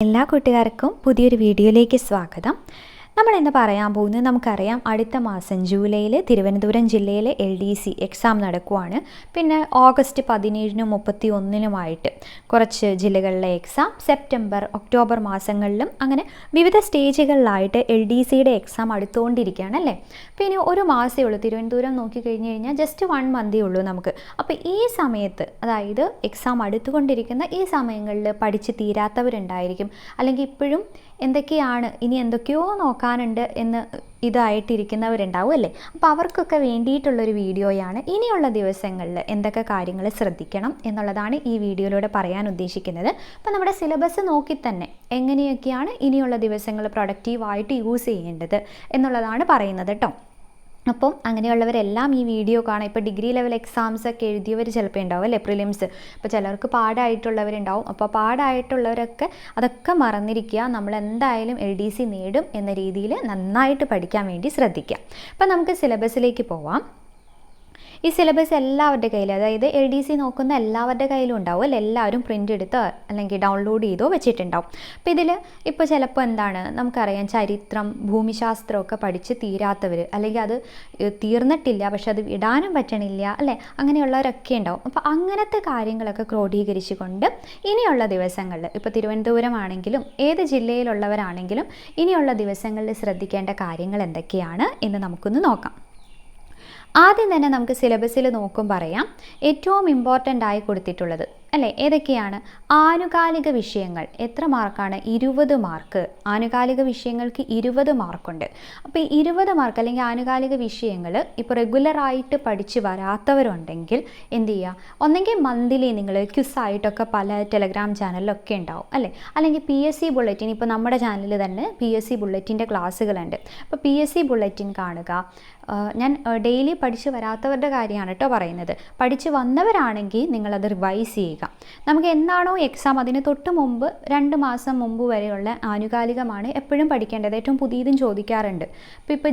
എല്ലാ കൂട്ടുകാർക്കും പുതിയൊരു വീഡിയോയിലേക്ക് സ്വാഗതം. നമ്മൾ ഇന്ന് പറയാൻ പോകുന്നത് നമുക്കറിയാം അടുത്ത മാസം ജൂലൈയിൽ തിരുവനന്തപുരം ജില്ലയിൽ LDC എക്സാം നടക്കുവാണ്. പിന്നെ ഓഗസ്റ്റ് 17-നും 31-നുമായിട്ട് കുറച്ച് ജില്ലകളിലെ എക്സാം, സെപ്റ്റംബർ ഒക്ടോബർ മാസങ്ങളിലും അങ്ങനെ വിവിധ സ്റ്റേജുകളിലായിട്ട് LDCയുടെ എക്സാം അടുത്തുകൊണ്ടിരിക്കുകയാണ് അല്ലേ. പിന്നെ ഒരു മാസമേ ഉള്ളൂ. തിരുവനന്തപുരം നോക്കിക്കഴിഞ്ഞ് കഴിഞ്ഞാൽ ജസ്റ്റ് 1 മന്തേ ഉള്ളൂ നമുക്ക്. അപ്പോൾ ഈ സമയത്ത്, അതായത് എക്സാം അടുത്തുകൊണ്ടിരിക്കുന്ന ഈ സമയങ്ങളിൽ പഠിച്ച് തീരാത്തവരുണ്ടായിരിക്കും, അല്ലെങ്കിൽ ഇപ്പോഴും എന്തൊക്കെയാണ് ഇനി എന്തൊക്കെയോ നോക്കാനുണ്ട് എന്ന് ഇതായിട്ടിരിക്കുന്നവരുണ്ടാവും അല്ലേ. അപ്പോൾ അവർക്കൊക്കെ വേണ്ടിയിട്ടുള്ളൊരു വീഡിയോയാണ്. ഇനിയുള്ള ദിവസങ്ങളിൽ എന്തൊക്കെ കാര്യങ്ങൾ ശ്രദ്ധിക്കണം എന്നുള്ളതാണ് ഈ വീഡിയോയിലൂടെ പറയാൻ ഉദ്ദേശിക്കുന്നത്. അപ്പോൾ നമ്മുടെ സിലബസ് നോക്കി തന്നെ എങ്ങനെയൊക്കെയാണ് ഇനിയുള്ള ദിവസങ്ങൾ പ്രൊഡക്റ്റീവായിട്ട് യൂസ് ചെയ്യേണ്ടത് എന്നുള്ളതാണ് പറയുന്നത് കേട്ടോ. അപ്പം അങ്ങനെയുള്ളവരെല്ലാം ഈ വീഡിയോ കാണാം. ഇപ്പോൾ ഡിഗ്രി ലെവൽ എക്സാംസ് ഒക്കെ എഴുതിയവർ ചിലപ്പോൾ ഉണ്ടാവും അല്ലേ, പ്രിലിംസ്. അപ്പോൾ ചിലർക്ക് പാടായിട്ടുള്ളവരുണ്ടാവും. അപ്പോൾ പാടായിട്ടുള്ളവരൊക്കെ അതൊക്കെ മറന്നിരിക്കുക. നമ്മൾ എന്തായാലും LDC നേടും എന്ന രീതിയിൽ നന്നായിട്ട് പഠിക്കാൻ വേണ്ടി ശ്രദ്ധിക്കുക. അപ്പം നമുക്ക് സിലബസിലേക്ക് പോവാം. ഈ സിലബസ് എല്ലാവരുടെ കയ്യിലും, അതായത് LDC നോക്കുന്ന എല്ലാവരുടെ കയ്യിലും ഉണ്ടാവും അല്ലേ. എല്ലാവരും പ്രിൻ്റ് എടുത്തോ അല്ലെങ്കിൽ ഡൗൺലോഡ് ചെയ്തോ വെച്ചിട്ടുണ്ടാവും. അപ്പോൾ ഇതിൽ ഇപ്പോൾ ചിലപ്പോൾ എന്താണ് നമുക്കറിയാം, ചരിത്രം, ഭൂമിശാസ്ത്രമൊക്കെ പഠിച്ച് തീരാത്തവർ, അല്ലെങ്കിൽ അത് തീർന്നിട്ടില്ല പക്ഷെ അത് വിടാനും പറ്റണില്ല അല്ലേ, അങ്ങനെയുള്ളവരൊക്കെ ഉണ്ടാവും. അപ്പോൾ അങ്ങനത്തെ കാര്യങ്ങളൊക്കെ ക്രോഡീകരിച്ചുകൊണ്ട് ഇനിയുള്ള ദിവസങ്ങളിൽ, ഇപ്പോൾ തിരുവനന്തപുരം ആണെങ്കിലും ഏത് ജില്ലയിലുള്ളവരാണെങ്കിലും ഇനിയുള്ള ദിവസങ്ങളിൽ ശ്രദ്ധിക്കേണ്ട കാര്യങ്ങൾ എന്തൊക്കെയാണ് എന്ന് നമുക്കൊന്ന് നോക്കാം. ആദ്യം തന്നെ നമുക്ക് സിലബസിൽ നോക്കും പറയാം. ഏറ്റവും ഇമ്പോർട്ടൻ്റ് ആയി കൊടുത്തിട്ടുള്ളത് അല്ലേ, ഏതൊക്കെയാണ്? ആനുകാലിക വിഷയങ്ങൾ. എത്ര മാർക്കാണ്? 20 മാർക്ക്. ആനുകാലിക വിഷയങ്ങൾക്ക് 20 മാർക്കുണ്ട്. അപ്പോൾ ഈ 20 മാർക്ക് അല്ലെങ്കിൽ ആനുകാലിക വിഷയങ്ങൾ ഇപ്പോൾ റെഗുലറായിട്ട് പഠിച്ച് വരാത്തവരുണ്ടെങ്കിൽ എന്ത് ചെയ്യുക, ഒന്നെങ്കിൽ മന്ത്ലി നിങ്ങൾ ക്വിസായിട്ടൊക്കെ പല ടെലഗ്രാം ചാനലിലൊക്കെ ഉണ്ടാവും അല്ലേ, അല്ലെങ്കിൽ PSC ബുള്ളറ്റിൻ. ഇപ്പോൾ നമ്മുടെ ചാനലിൽ തന്നെ PSC ബുള്ളറ്റിൻ്റെ ക്ലാസ്സുകളുണ്ട്. അപ്പോൾ PSC ബുള്ളറ്റിൻ കാണുക. ഞാൻ ഡെയിലി പഠിച്ച് വരാത്തവരുടെ കാര്യമാണ് കേട്ടോ പറയുന്നത്. പഠിച്ച് വന്നവരാണെങ്കിൽ നിങ്ങളത് റിവൈസ് ചെയ്യുക. നമുക്ക് എന്താണോ എക്സാം അതിന് തൊട്ട് മുമ്പ് 2 മാസം മുമ്പ് വരെയുള്ള ആനുകാലികമാണ് എപ്പോഴും പഠിക്കേണ്ടത്. ഏറ്റവും പുതിയതും ചോദിക്കാറുണ്ട്. ഇപ്പോൾ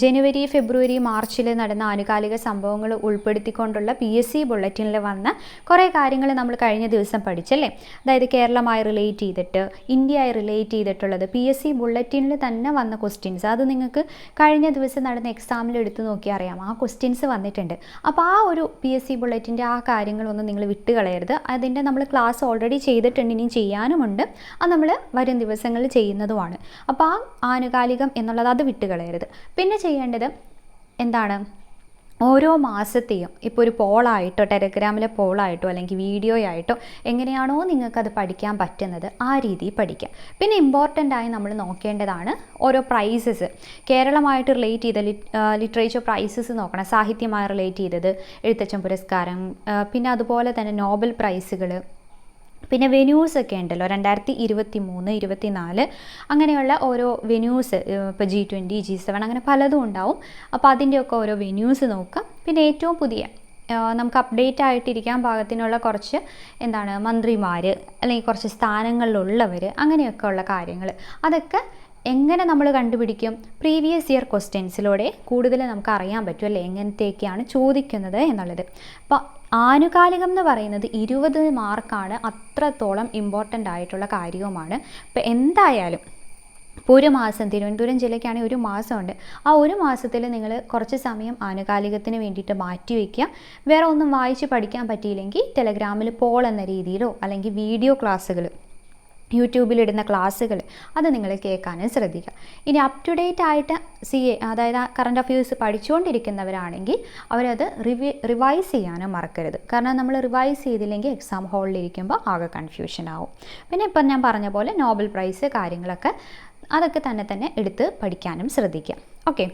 ജനുവരി, ഫെബ്രുവരി, മാർച്ചിൽ നടന്ന ആനുകാലിക സംഭവങ്ങൾ ഉൾപ്പെടുത്തിക്കൊണ്ടുള്ള PSC ബുള്ളറ്റിനിൽ വന്ന കുറേ കാര്യങ്ങൾ നമ്മൾ കഴിഞ്ഞ ദിവസം പഠിച്ചല്ലേ. അതായത് കേരളമായി റിലേറ്റ് ചെയ്തിട്ട്, ഇന്ത്യയായി റിലേറ്റ് ചെയ്തിട്ടുള്ളത് PSC ബുള്ളറ്റിനിൽ തന്നെ വന്ന ക്വസ്റ്റ്യൻസ്. അത് നിങ്ങൾക്ക് കഴിഞ്ഞ ദിവസം നടന്ന എക്സാമിൽ എടുത്ത് നോക്കിയാൽ അറിയാം, ആ ക്വസ്റ്റ്യൻസ് വന്നിട്ടുണ്ട്. അപ്പോൾ ആ ഒരു PSC ബുള്ളറ്റിൻ്റെ ആ കാര്യങ്ങളൊന്നും നിങ്ങൾ വിട്ടുകളയരുത്. അതിൻ്റെ നമ്മൾ ക്ലാസ് ഓൾറെഡി ചെയ്തിട്ടുണ്ട്, ഇനിയും ചെയ്യാനുമുണ്ട്. അത് നമ്മൾ വരും ദിവസങ്ങളിൽ ചെയ്യുന്നതുമാണ്. അപ്പോൾ ആ ആനുകാലികം എന്നുള്ളത് അത് വിട്ടുകളയരുത്. പിന്നെ ചെയ്യേണ്ടത് എന്താണ്, ഓരോ മാസത്തെയും ഇപ്പോൾ ഒരു പോളായിട്ടോ, ടെലഗ്രാമിലെ പോളായിട്ടോ അല്ലെങ്കിൽ വീഡിയോ ആയിട്ടോ എങ്ങനെയാണോ നിങ്ങൾക്കത് പഠിക്കാൻ പറ്റുന്നത് ആ രീതിയിൽ പഠിക്കാം. പിന്നെ ഇമ്പോർട്ടൻ്റ് ആയി നമ്മൾ നോക്കേണ്ടതാണ് ഓരോ പ്രൈസസ്. കേരളമായിട്ട് റിലേറ്റ് ചെയ്ത ലിറ്ററേച്ചർ പ്രൈസസ് നോക്കണം. സാഹിത്യമായി റിലേറ്റ് ചെയ്തത് എഴുത്തച്ഛൻ പുരസ്കാരം, പിന്നെ അതുപോലെ തന്നെ നോബൽ പ്രൈസുകൾ, പിന്നെ വെന്യൂസ് ഒക്കെ ഉണ്ടല്ലോ 2023, 24 അങ്ങനെയുള്ള ഓരോ വെന്യൂസ്. ഇപ്പോൾ G20, G7 അങ്ങനെ പലതും ഉണ്ടാവും. അപ്പോൾ അതിൻ്റെയൊക്കെ ഓരോ വെന്യൂസ് നോക്കാം. പിന്നെ ഏറ്റവും പുതിയ നമുക്ക് അപ്ഡേറ്റ് ആയിട്ടിരിക്കാൻ പാകത്തിനുള്ള കുറച്ച് മന്ത്രിമാർ അല്ലെങ്കിൽ കുറച്ച് സ്ഥാനങ്ങളിലുള്ളവർ, അങ്ങനെയൊക്കെ ഉള്ള കാര്യങ്ങൾ അതൊക്കെ എങ്ങനെ നമ്മൾ കണ്ടുപിടിക്കും? പ്രീവിയസ് ഇയർ ക്വസ്റ്റ്യൻസിലൂടെ കൂടുതൽ നമുക്ക് അറിയാൻ പറ്റും അല്ലേ, എങ്ങനത്തെയൊക്കെയാണ് ചോദിക്കുന്നത് എന്നുള്ളത്. അപ്പോൾ ആനുകാലികം എന്ന് പറയുന്നത് 20 മാർക്കാണ്. അത്രത്തോളം ഇമ്പോർട്ടൻ്റ് ആയിട്ടുള്ള കാര്യവുമാണ്. ഇപ്പോൾ എന്തായാലും ഇപ്പോൾ ഒരു മാസം, തിരുവനന്തപുരം ജില്ലയ്ക്കാണെങ്കിൽ ഒരു മാസമുണ്ട്. ആ ഒരു മാസത്തിൽ നിങ്ങൾ കുറച്ച് സമയം ആനുകാലികത്തിന് വേണ്ടിയിട്ട് മാറ്റി വയ്ക്കുക. വേറെ ഒന്നും വായിച്ച് പഠിക്കാൻ പറ്റിയില്ലെങ്കിൽ ടെലഗ്രാമിൽ പോൾ എന്ന രീതിയിലോ അല്ലെങ്കിൽ വീഡിയോ ക്ലാസ്സുകൾ, യൂട്യൂബിലിടുന്ന ക്ലാസ്സുകൾ അത് നിങ്ങൾ കേൾക്കാനും ശ്രദ്ധിക്കുക. ഇനി അപ് ടു ഡേറ്റ് ആയിട്ട് CA അതായത് കറണ്ട് അഫയേഴ്സ് പഠിച്ചുകൊണ്ടിരിക്കുന്നവരാണെങ്കിൽ അവരത് റിവൈസ് ചെയ്യാനും മറക്കരുത്. കാരണം നമ്മൾ റിവൈസ് ചെയ്തില്ലെങ്കിൽ എക്സാം ഹാളിലിരിക്കുമ്പോൾ ആകെ കൺഫ്യൂഷൻ ആവും. പിന്നെ ഇപ്പം ഞാൻ പറഞ്ഞ പോലെ നോബൽ പ്രൈസ് കാര്യങ്ങളൊക്കെ അതൊക്കെ തന്നെ എടുത്ത് പഠിക്കാനും ശ്രദ്ധിക്കുക. ഓക്കെ,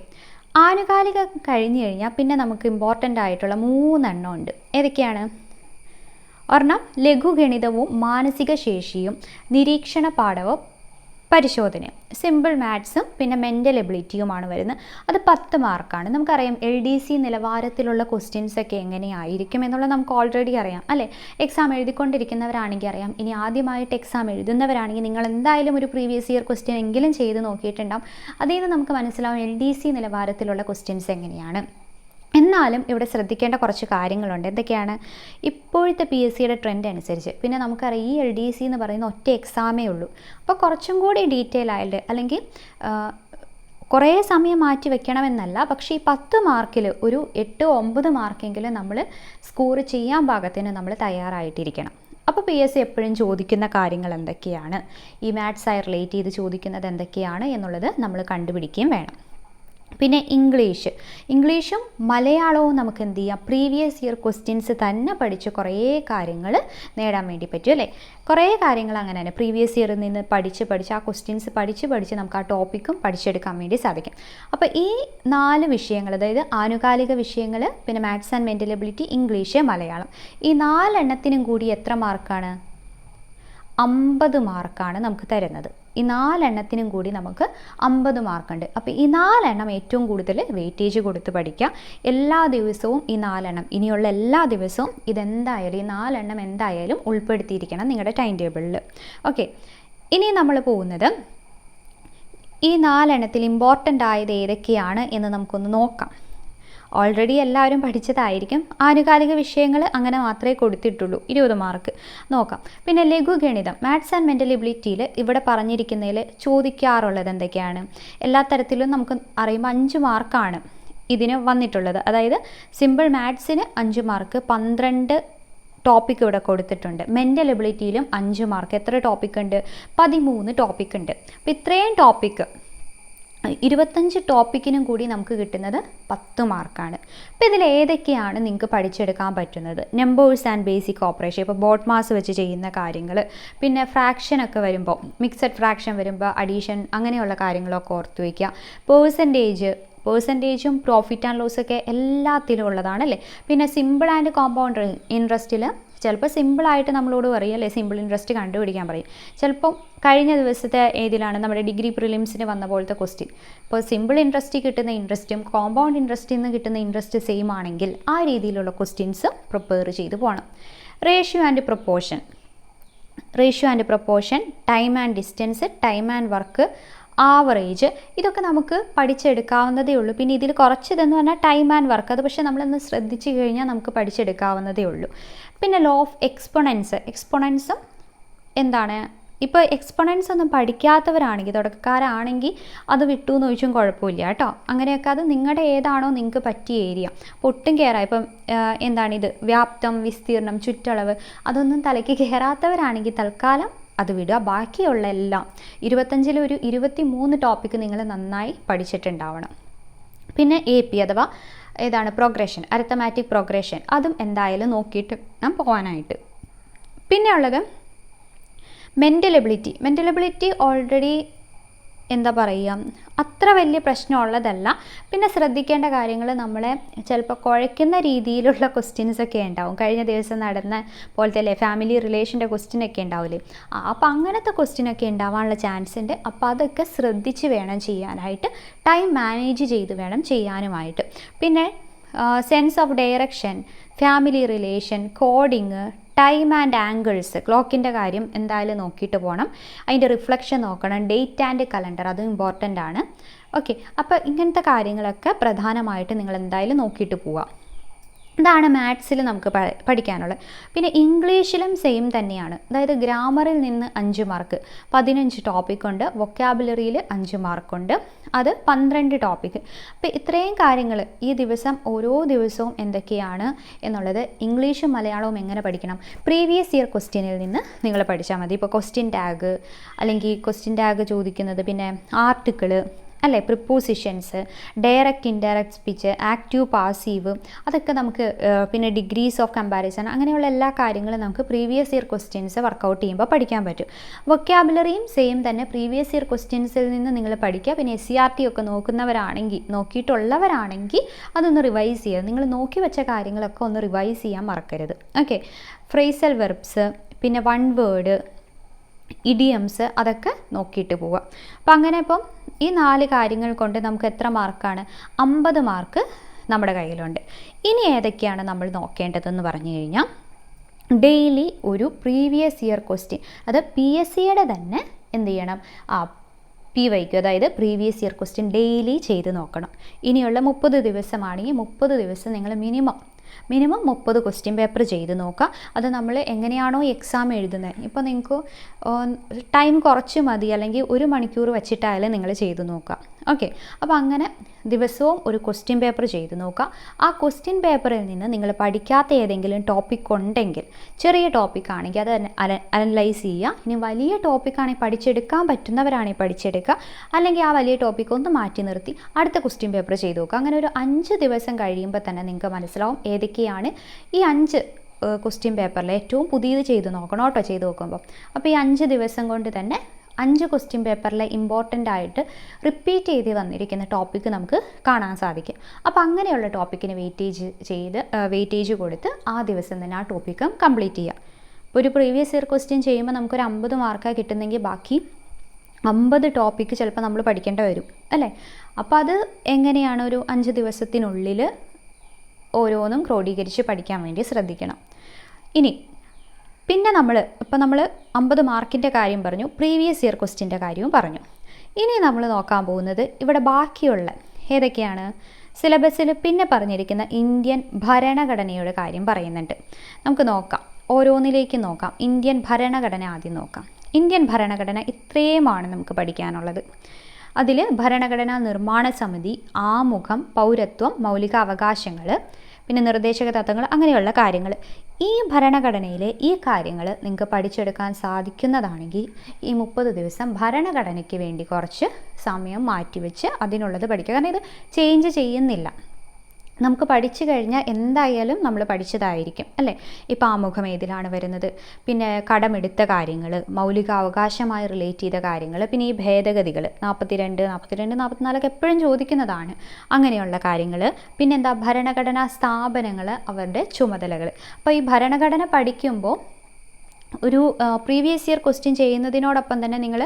ആനുകാലിക കഴിഞ്ഞ് കഴിഞ്ഞാൽ പിന്നെ നമുക്ക് ഇമ്പോർട്ടൻ്റ് ആയിട്ടുള്ള 3 എണ്ണം ഉണ്ട്. ഏതൊക്കെയാണ്? ഒരെണ്ണം ലഘുഗണിതവും മാനസിക ശേഷിയും നിരീക്ഷണ പാഠവും പരിശോധനയും, സിമ്പിൾ മാത്സും പിന്നെ മെൻ്റൽ എബിലിറ്റിയുമാണ് വരുന്നത്. അത് 10 മാർക്കാണ്. നമുക്കറിയാം LDC നിലവാരത്തിലുള്ള ക്വസ്റ്റ്യൻസ് ഒക്കെ എങ്ങനെയായിരിക്കും എന്നുള്ളത് നമുക്ക് ഓൾറെഡി അറിയാം അല്ലേ. എക്സാം എഴുതിക്കൊണ്ടിരിക്കുന്നവരാണെങ്കിൽ അറിയാം. ഇനി ആദ്യമായിട്ട് എക്സാം എഴുതുന്നവരാണെങ്കിൽ നിങ്ങൾ എന്തായാലും ഒരു പ്രീവിയസ് ഇയർ ക്വസ്റ്റ്യൻ എങ്കിലും ചെയ്ത് നോക്കിയിട്ടുണ്ടാവും. അതിൽ നിന്ന് നമുക്ക് മനസ്സിലാവും LDC നിലവാരത്തിലുള്ള ക്വസ്റ്റ്യൻസ് എങ്ങനെയാണ് എന്നാലും ഇവിടെ ശ്രദ്ധിക്കേണ്ട കുറച്ച് കാര്യങ്ങളുണ്ട്. എന്തൊക്കെയാണ്? ഇപ്പോഴത്തെ PSCയുടെ ട്രെൻഡ് അനുസരിച്ച്, പിന്നെ നമുക്കറിയാം ഈ LDC എന്ന് പറയുന്ന ഒറ്റ എക്സാമേ ഉള്ളൂ. അപ്പോൾ കുറച്ചും കൂടി ഡീറ്റെയിൽ ആയിട്ട്, അല്ലെങ്കിൽ കുറേ സമയം മാറ്റി വെക്കണമെന്നല്ല, പക്ഷേ ഈ 10 മാർക്കിൽ ഒരു 8-9 മാർക്കെങ്കിലും നമ്മൾ സ്കോർ ചെയ്യാൻ പാകത്തിന് നമ്മൾ തയ്യാറായിട്ടിരിക്കണം. അപ്പോൾ PSC എപ്പോഴും ചോദിക്കുന്ന കാര്യങ്ങൾ എന്തൊക്കെയാണ്, ഈ മാത്സായി റിലേറ്റ് ചെയ്ത് ചോദിക്കുന്നത് എന്തൊക്കെയാണ് എന്നുള്ളത് നമ്മൾ കണ്ടുപിടിക്കുകയും വേണം. പിന്നെ ഇംഗ്ലീഷും മലയാളവും നമുക്ക് എന്ത് ചെയ്യാം, പ്രീവിയസ് ഇയർ ക്വസ്റ്റ്യൻസ് തന്നെ പഠിച്ച് കുറേ കാര്യങ്ങൾ നേടാൻ വേണ്ടി പറ്റും അല്ലേ. കുറേ കാര്യങ്ങൾ അങ്ങനെ തന്നെ പ്രീവിയസ് ഇയറിൽ നിന്ന് പഠിച്ച് ആ ക്വസ്റ്റ്യൻസ് പഠിച്ച് നമുക്ക് ആ ടോപ്പിക്കും പഠിച്ചെടുക്കാൻ വേണ്ടി സാധിക്കും. അപ്പോൾ ഈ 4 വിഷയങ്ങൾ, അതായത് ആനുകാലിക വിഷയങ്ങൾ, പിന്നെ maths and mental ability, English, Malayalam, ഈ 4 എണ്ണത്തിനും കൂടി എത്ര മാർക്കാണ്? 50 മാർക്കാണ് നമുക്ക് തരുന്നത്. ഈ 4 എണ്ണത്തിനും കൂടി നമുക്ക് 50 മാർക്കുണ്ട്. അപ്പോൾ ഈ 4 എണ്ണം ഏറ്റവും കൂടുതൽ വെയിറ്റേജ് കൊടുത്ത് പഠിക്കുക. എല്ലാ ദിവസവും ഈ 4 എണ്ണം, ഇനിയുള്ള എല്ലാ ദിവസവും ഇതെന്തായാലും ഈ 4 എണ്ണം എന്തായാലും ഉൾപ്പെടുത്തിയിരിക്കണം നിങ്ങളുടെ ടൈം ടേബിളിൽ. ഓക്കെ, ഇനി നമ്മൾ പോകുന്നത് ഈ 4 എണ്ണത്തിൽ ഇമ്പോർട്ടൻ്റ് ആയത് ഏതൊക്കെയാണ് എന്ന് നമുക്കൊന്ന് നോക്കാം. ഓൾറെഡി എല്ലാവരും പഠിച്ചതായിരിക്കും. ആനുകാലിക വിഷയങ്ങൾ അങ്ങനെ മാത്രമേ കൊടുത്തിട്ടുള്ളൂ, 20 മാർക്ക് നോക്കാം. പിന്നെ ലഘുഗണിതം, മാത്സ് ആൻഡ് മെൻ്റൽ എബിലിറ്റിയിൽ ഇവിടെ പറഞ്ഞിരിക്കുന്നതിൽ ചോദിക്കാറുള്ളത് എന്തൊക്കെയാണ്? എല്ലാ തരത്തിലും നമുക്ക് അറിയുമ്പോൾ 5 മാർക്കാണ് ഇതിന് വന്നിട്ടുള്ളത്. അതായത് സിമ്പിൾ മാത്സിന് 5 മാർക്ക്, 12 ടോപ്പിക്ക് ഇവിടെ കൊടുത്തിട്ടുണ്ട്. മെൻ്റൽ എബിലിറ്റിയിലും 5 മാർക്ക്. എത്ര ടോപ്പിക് ഉണ്ട്? 13 ടോപ്പിക് ഉണ്ട്. അപ്പോൾ ഇത്രയും ടോപ്പിക്ക് 25 ടോപ്പിക്കിനും കൂടി നമുക്ക് കിട്ടുന്നത് 10 മാർക്കാണ്. അപ്പോൾ ഇതിൽ ഏതൊക്കെയാണ് നിങ്ങൾക്ക് പഠിച്ചെടുക്കാൻ പറ്റുന്നത്? നമ്പേഴ്സ് ആൻഡ് ബേസിക് ഓപ്പറേഷൻ, ഇപ്പോൾ ബോട്ട് മാസ് വെച്ച് ചെയ്യുന്ന കാര്യങ്ങൾ, പിന്നെ ഫ്രാക്ഷനൊക്കെ വരുമ്പോൾ, മിക്സഡ് ഫ്രാക്ഷൻ വരുമ്പോൾ അഡീഷൻ, അങ്ങനെയുള്ള കാര്യങ്ങളൊക്കെ ഓർത്ത് വയ്ക്കുക. പേഴ്സൻറ്റേജും പ്രോഫിറ്റ് ആൻഡ് ലോസൊക്കെ എല്ലാത്തിലും ഉള്ളതാണല്ലേ. പിന്നെ സിമ്പിൾ ആൻഡ് കോമ്പൗണ്ട് ഇൻട്രസ്റ്റിൽ ചിലപ്പോൾ സിമ്പിളായിട്ട് നമ്മളോട് പറയും അല്ലേ, സിമ്പിൾ ഇൻട്രസ്റ്റ് കണ്ടുപിടിക്കാൻ പറയും. ചിലപ്പം കഴിഞ്ഞ ദിവസത്തെ ഏതിലാണ് നമ്മുടെ ഡിഗ്രി പ്രിലിംസിന് വന്ന പോലത്തെ ക്വസ്റ്റ്യൻ. ഇപ്പോൾ സിമ്പിൾ ഇൻട്രസ്റ്റ് കിട്ടുന്ന ഇൻട്രസ്റ്റും കോമ്പൗണ്ട് ഇൻട്രസ്റ്റിൽ നിന്ന് കിട്ടുന്ന ഇൻട്രസ്റ്റ് സെയിം ആണെങ്കിൽ ആ രീതിയിലുള്ള ക്വസ്റ്റ്യൻസ് പ്രിപ്പയർ ചെയ്ത് പോകണം. Ratio and proportion, time and distance, time and work, average, ഇതൊക്കെ നമുക്ക് പഠിച്ചെടുക്കാവുന്നതേ ഉള്ളൂ. പിന്നെ ഇതിൽ കുറച്ചിതെന്ന് പറഞ്ഞാൽ ടൈം ആൻഡ് വർക്ക്, അത് പക്ഷേ നമ്മളൊന്ന് ശ്രദ്ധിച്ചു കഴിഞ്ഞാൽ നമുക്ക് പഠിച്ചെടുക്കാവുന്നതേ ഉള്ളൂ. പിന്നെ ലോ ഓഫ് എക്സ്പൊണൻസും എന്താണ്, ഇപ്പോൾ എക്സ്പൊണൻസ് ഒന്നും പഠിക്കാത്തവരാണെങ്കിൽ, തുടക്കക്കാരാണെങ്കിൽ അത് വിട്ടു എന്ന് ചോദിച്ചും കുഴപ്പമില്ല കേട്ടോ. അങ്ങനെയൊക്കെ അത് നിങ്ങളുടെ ഏതാണോ നിങ്ങൾക്ക് പറ്റിയ ഏരിയ. അപ്പോൾ ഒട്ടും കയറാം, ഇപ്പം എന്താണിത്, വ്യാപ്തം, വിസ്തീർണം, ചുറ്റളവ്, അതൊന്നും തലയ്ക്ക് കയറാത്തവരാണെങ്കിൽ തൽക്കാലം അത് വിടുക. ബാക്കിയുള്ള എല്ലാം 25-ൽ ഒരു 23 ടോപ്പിക്ക് നിങ്ങൾ നന്നായി പഠിച്ചിട്ടുണ്ടാവണം. പിന്നെ AP അഥവാ ഏതാണ്, പ്രോഗ്രഷൻ, അരിത്തമാറ്റിക് പ്രോഗ്രഷൻ, അതും എന്തായാലും നോക്കിയിട്ട് ഞാൻ പോകാനായിട്ട്. പിന്നെ ഉള്ളത് മെൻ്റൽ എബിലിറ്റി ഓൾറെഡി എന്താ പറയുക, അത്ര വലിയ പ്രശ്നമുള്ളതല്ല. പിന്നെ ശ്രദ്ധിക്കേണ്ട കാര്യങ്ങൾ, നമ്മളെ ചിലപ്പോൾ കുഴയ്ക്കുന്ന രീതിയിലുള്ള ക്വസ്റ്റ്യൻസൊക്കെ ഉണ്ടാവും. കഴിഞ്ഞ ദിവസം നടന്ന പോലത്തെ അല്ലേ ഫാമിലി റിലേഷൻ്റെ ക്വസ്റ്റ്യനൊക്കെ ഉണ്ടാവില്ലേ, അപ്പോൾ അങ്ങനത്തെ ക്വസ്റ്റ്യനൊക്കെ ഉണ്ടാവാനുള്ള ചാൻസ് ഉണ്ട്. അപ്പോൾ അതൊക്കെ ശ്രദ്ധിച്ച് വേണം ചെയ്യാനായിട്ട്, ടൈം മാനേജ് ചെയ്ത് വേണം ചെയ്യാനുമായിട്ട്. പിന്നെ sense of direction, family relation, coding, time and angles, ക്ലോക്കിൻ്റെ കാര്യം എന്തായാലും നോക്കിയിട്ട് പോകണം. അതിൻ്റെ റിഫ്ലക്ഷൻ നോക്കണം. ഡേറ്റ് ആൻഡ് കലണ്ടർ, അതും ഇമ്പോർട്ടൻ്റ് ആണ്. ഓക്കെ, അപ്പോൾ ഇങ്ങനത്തെ കാര്യങ്ങളൊക്കെ പ്രധാനമായിട്ട് നിങ്ങൾ എന്തായാലും നോക്കിയിട്ട് പോവാം. ഇതാണ് മാത്സിൽ നമുക്ക് പഠിക്കാനുള്ളത്. പിന്നെ ഇംഗ്ലീഷിലും സെയിം തന്നെയാണ്. അതായത് ഗ്രാമറിൽ നിന്ന് 5 മാർക്ക്, 15 ടോപ്പിക്കുണ്ട്. വൊക്കാബുലറിയിൽ 5 മാർക്കുണ്ട്, അത് 12 ടോപ്പിക്ക്. അപ്പോൾ ഇത്രയും കാര്യങ്ങൾ ഈ ദിവസം ഓരോ ദിവസവും എന്തൊക്കെയാണ് എന്നുള്ളത് ഇംഗ്ലീഷും മലയാളവും എങ്ങനെ പഠിക്കണം, പ്രീവിയസ് ഇയർ ക്വസ്റ്റ്യനിൽ നിന്ന് നിങ്ങൾ പഠിച്ചാൽ മതി. ഇപ്പോൾ ക്വസ്റ്റ്യൻ ടാഗ് ചോദിക്കുന്നത്, പിന്നെ ആർട്ടിക്കിൾ അല്ലേ, prepositions, direct indirect speech, active passive, അതൊക്കെ നമുക്ക്, പിന്നെ ഡിഗ്രീസ് ഓഫ് കമ്പാരിസൺ, അങ്ങനെയുള്ള എല്ലാ കാര്യങ്ങളും നമുക്ക് പ്രീവിയസ് ഇയർ ക്വസ്റ്റ്യൻസ് വർക്കൗട്ട് ചെയ്യുമ്പോൾ പഠിക്കാൻ പറ്റും. വൊക്കാബുലറിയും സെയിം തന്നെ, പ്രീവിയസ് ഇയർ ക്വസ്റ്റ്യൻസിൽ നിന്ന് നിങ്ങൾ പഠിക്കുക. പിന്നെ SCRT ഒക്കെ നോക്കിയിട്ടുള്ളവരാണെങ്കിൽ അതൊന്ന് റിവൈസ് ചെയ്യുക. നിങ്ങൾ നോക്കി വെച്ച കാര്യങ്ങളൊക്കെ ഒന്ന് റിവൈസ് ചെയ്യാൻ മറക്കരുത്. ഓക്കെ, ഫ്രേസൽ വെർബ്സ്, പിന്നെ വൺ വേർഡ്, ഇഡിയംസ്, അതൊക്കെ നോക്കിയിട്ട് പോവുക. അപ്പം അങ്ങനെ ഇപ്പം ഈ 4 കാര്യങ്ങൾ കൊണ്ട് നമുക്ക് എത്ര മാർക്കാണ്? 50 മാർക്ക് നമ്മുടെ കയ്യിലുണ്ട്. ഇനി ഏതൊക്കെയാണ് നമ്മൾ നോക്കേണ്ടതെന്ന് പറഞ്ഞു കഴിഞ്ഞാൽ, ഡെയിലി ഒരു പ്രീവിയസ് ഇയർ ക്വസ്റ്റ്യൻ, അത് PSCയുടെ തന്നെ എന്ത് ചെയ്യണം, PYQ, അതായത് പ്രീവിയസ് ഇയർ ക്വസ്റ്റ്യൻ ഡെയിലി ചെയ്ത് നോക്കണം. ഇനിയുള്ള 30 ദിവസമാണെങ്കിൽ 30 ദിവസം നിങ്ങൾ മിനിമം 30 ക്വസ്റ്റ്യൻ പേപ്പർ ചെയ്ത് നോക്കുക. അത് നമ്മൾ എങ്ങനെയാണോ എക്സാം എഴുതുന്നത്, ഇപ്പോൾ നിങ്ങൾക്ക് ടൈം കുറച്ച് മതി, അല്ലെങ്കിൽ 1 മണിക്കൂർ വെച്ചിട്ടായാലും നിങ്ങൾ ചെയ്ത് നോക്കുക. ഓക്കെ, അപ്പോൾ അങ്ങനെ ദിവസവും ഒരു ക്വസ്റ്റ്യൻ പേപ്പർ ചെയ്ത് നോക്കുക. ആ ക്വസ്റ്റ്യൻ പേപ്പറിൽ നിന്ന് നിങ്ങൾ പഠിക്കാത്ത ഏതെങ്കിലും ടോപ്പിക് ഉണ്ടെങ്കിൽ, ചെറിയ ടോപ്പിക് ആണെങ്കിൽ അത് അനലൈസ് ചെയ്യുക. ഇനി വലിയ ടോപ്പിക്കാണെങ്കിൽ പഠിച്ചെടുക്കാൻ പറ്റുന്നവരാണെങ്കിൽ പഠിച്ചെടുക്കുക, അല്ലെങ്കിൽ ആ വലിയ ടോപ്പിക് ഒന്ന് മാറ്റി നിർത്തി അടുത്ത ക്വസ്റ്റ്യൻ പേപ്പർ ചെയ്ത് നോക്കുക. അങ്ങനെ ഒരു 5 ദിവസം കഴിയുമ്പോൾ തന്നെ നിങ്ങൾക്ക് മനസ്സിലാവും ഏതൊക്കെയാണ് ഈ 5 ക്വസ്റ്റ്യൻ പേപ്പറിൽ ഏറ്റവും പുതിയത് ചെയ്ത് നോക്കണം കേട്ടോ, ചെയ്ത് നോക്കുമ്പോൾ. അപ്പോൾ ഈ 5 ദിവസം കൊണ്ട് തന്നെ 5 ക്വസ്റ്റ്യൻ പേപ്പറിലെ ഇമ്പോർട്ടൻ്റ് ആയിട്ട് റിപ്പീറ്റ് ചെയ്ത് വന്നിരിക്കുന്ന ടോപ്പിക്ക് നമുക്ക് കാണാൻ സാധിക്കും. അപ്പോൾ അങ്ങനെയുള്ള ടോപ്പിക്കിന് വെയിറ്റേജ് കൊടുത്ത് ആ ദിവസം തന്നെ ആ ടോപ്പിക്ക് കംപ്ലീറ്റ് ചെയ്യുക. ഇപ്പോൾ ഒരു പ്രീവിയസ് ഇയർ ക്വസ്റ്റ്യൻ ചെയ്യുമ്പോൾ നമുക്കൊരു 50 മാർക്കാണ് കിട്ടുന്നെങ്കിൽ ബാക്കി 50 ടോപ്പിക്ക് ചിലപ്പോൾ നമ്മൾ പഠിക്കേണ്ടി വരും അല്ലേ. അപ്പോൾ അത് എങ്ങനെയാണ് ഒരു 5 ദിവസത്തിനുള്ളിൽ ഓരോന്നും ക്രോഡീകരിച്ച് പഠിക്കാൻ വേണ്ടി ശ്രദ്ധിക്കണം. ഇനി പിന്നെ നമ്മൾ 50 മാർക്കിൻ്റെ കാര്യം പറഞ്ഞു, പ്രീവിയസ് ഇയർ ക്വസ്റ്റ്യൻ്റെ കാര്യവും പറഞ്ഞു. ഇനി നമ്മൾ നോക്കാൻ പോകുന്നത് ഇവിടെ ബാക്കിയുള്ള ഏതൊക്കെയാണ് സിലബസിൽ പിന്നെ പറഞ്ഞിരിക്കുന്ന ഇന്ത്യൻ ഭരണഘടനയുടെ കാര്യം പറയുന്നുണ്ട്. നമുക്ക് നോക്കാം, ഓരോന്നിലേക്ക് നോക്കാം. ഇന്ത്യൻ ഭരണഘടന ആദ്യം നോക്കാം. ഇന്ത്യൻ ഭരണഘടന ഇത്രയുമാണ് നമുക്ക് പഠിക്കാനുള്ളത്. അതിൽ ഭരണഘടനാ നിർമ്മാണ സമിതി, ആമുഖം, പൗരത്വം, മൗലിക അവകാശങ്ങൾ, പിന്നെ നിർദ്ദേശക തത്വങ്ങൾ, അങ്ങനെയുള്ള കാര്യങ്ങൾ. ഈ ഭരണഘടനയിലെ ഈ കാര്യങ്ങൾ നിങ്ങൾക്ക് പഠിച്ചെടുക്കാൻ സാധിക്കുന്നതാണെങ്കിൽ ഈ 30 ദിവസം ഭരണഘടനയ്ക്ക് വേണ്ടി കുറച്ച് സമയം മാറ്റിവെച്ച് അതിനുള്ളത് പഠിക്കുക. കാരണം ഇത് ചേഞ്ച് ചെയ്യുന്നില്ല, നമുക്ക് പഠിച്ചു കഴിഞ്ഞാൽ എന്തായാലും നമ്മൾ പഠിച്ചതായിരിക്കും അല്ലേ. ഇപ്പോൾ ആമുഖം ഏതിലാണ് വരുന്നത്, പിന്നെ കടമെടുത്ത കാര്യങ്ങൾ, മൗലികാവകാശമായി റിലേറ്റ് ചെയ്ത കാര്യങ്ങൾ, പിന്നെ ഈ ഭേദഗതികൾ 42, 44 എപ്പോഴും ചോദിക്കുന്നതാണ്, അങ്ങനെയുള്ള കാര്യങ്ങൾ. പിന്നെന്താ ഭരണഘടനാ സ്ഥാപനങ്ങൾ, അവരുടെ ചുമതലകൾ. അപ്പോൾ ഈ ഭരണഘടന പഠിക്കുമ്പോൾ ഒരു പ്രീവിയസ് ഇയർ ക്വസ്റ്റ്യൻ ചെയ്യുന്നതിനോടൊപ്പം തന്നെ നിങ്ങൾ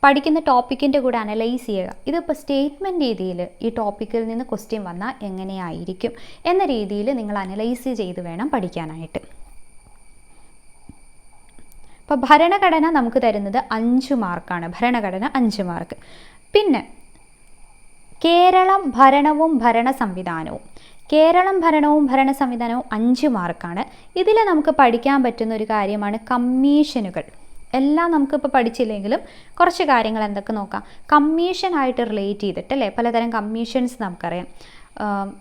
പഠിക്കുന്ന ടോപ്പിക്കിൻ്റെ കൂടെ അനലൈസ് ചെയ്യുക. ഇതിപ്പോൾ സ്റ്റേറ്റ്മെൻറ്റ് രീതിയിൽ ഈ ടോപ്പിക്കിൽ നിന്ന് ക്വസ്റ്റ്യൻ വന്നാൽ എങ്ങനെയായിരിക്കും എന്ന രീതിയിൽ നിങ്ങൾ അനലൈസ് ചെയ്ത് വേണം പഠിക്കാനായിട്ട്. അപ്പോൾ ഭരണഘടന നമുക്ക് തരുന്നത് 5 മാർക്കാണ്. ഭരണഘടന 5 മാർക്ക്. പിന്നെ കേരളം ഭരണവും ഭരണ സംവിധാനവും. കേരളം ഭരണവും ഭരണ സംവിധാനവും 5 മാർക്കാണ്. ഇതിൽ നമുക്ക് പഠിക്കാൻ പറ്റുന്ന ഒരു കാര്യമാണ് കമ്മീഷനുകൾ. എല്ലാം നമുക്കിപ്പോൾ പഠിച്ചില്ലെങ്കിലും കുറച്ച് കാര്യങ്ങൾ എന്തൊക്കെ നോക്കാം. കമ്മീഷനായിട്ട് റിലേറ്റ് ചെയ്തിട്ട് അല്ലേ, പലതരം കമ്മീഷൻസ് നമുക്കറിയാം.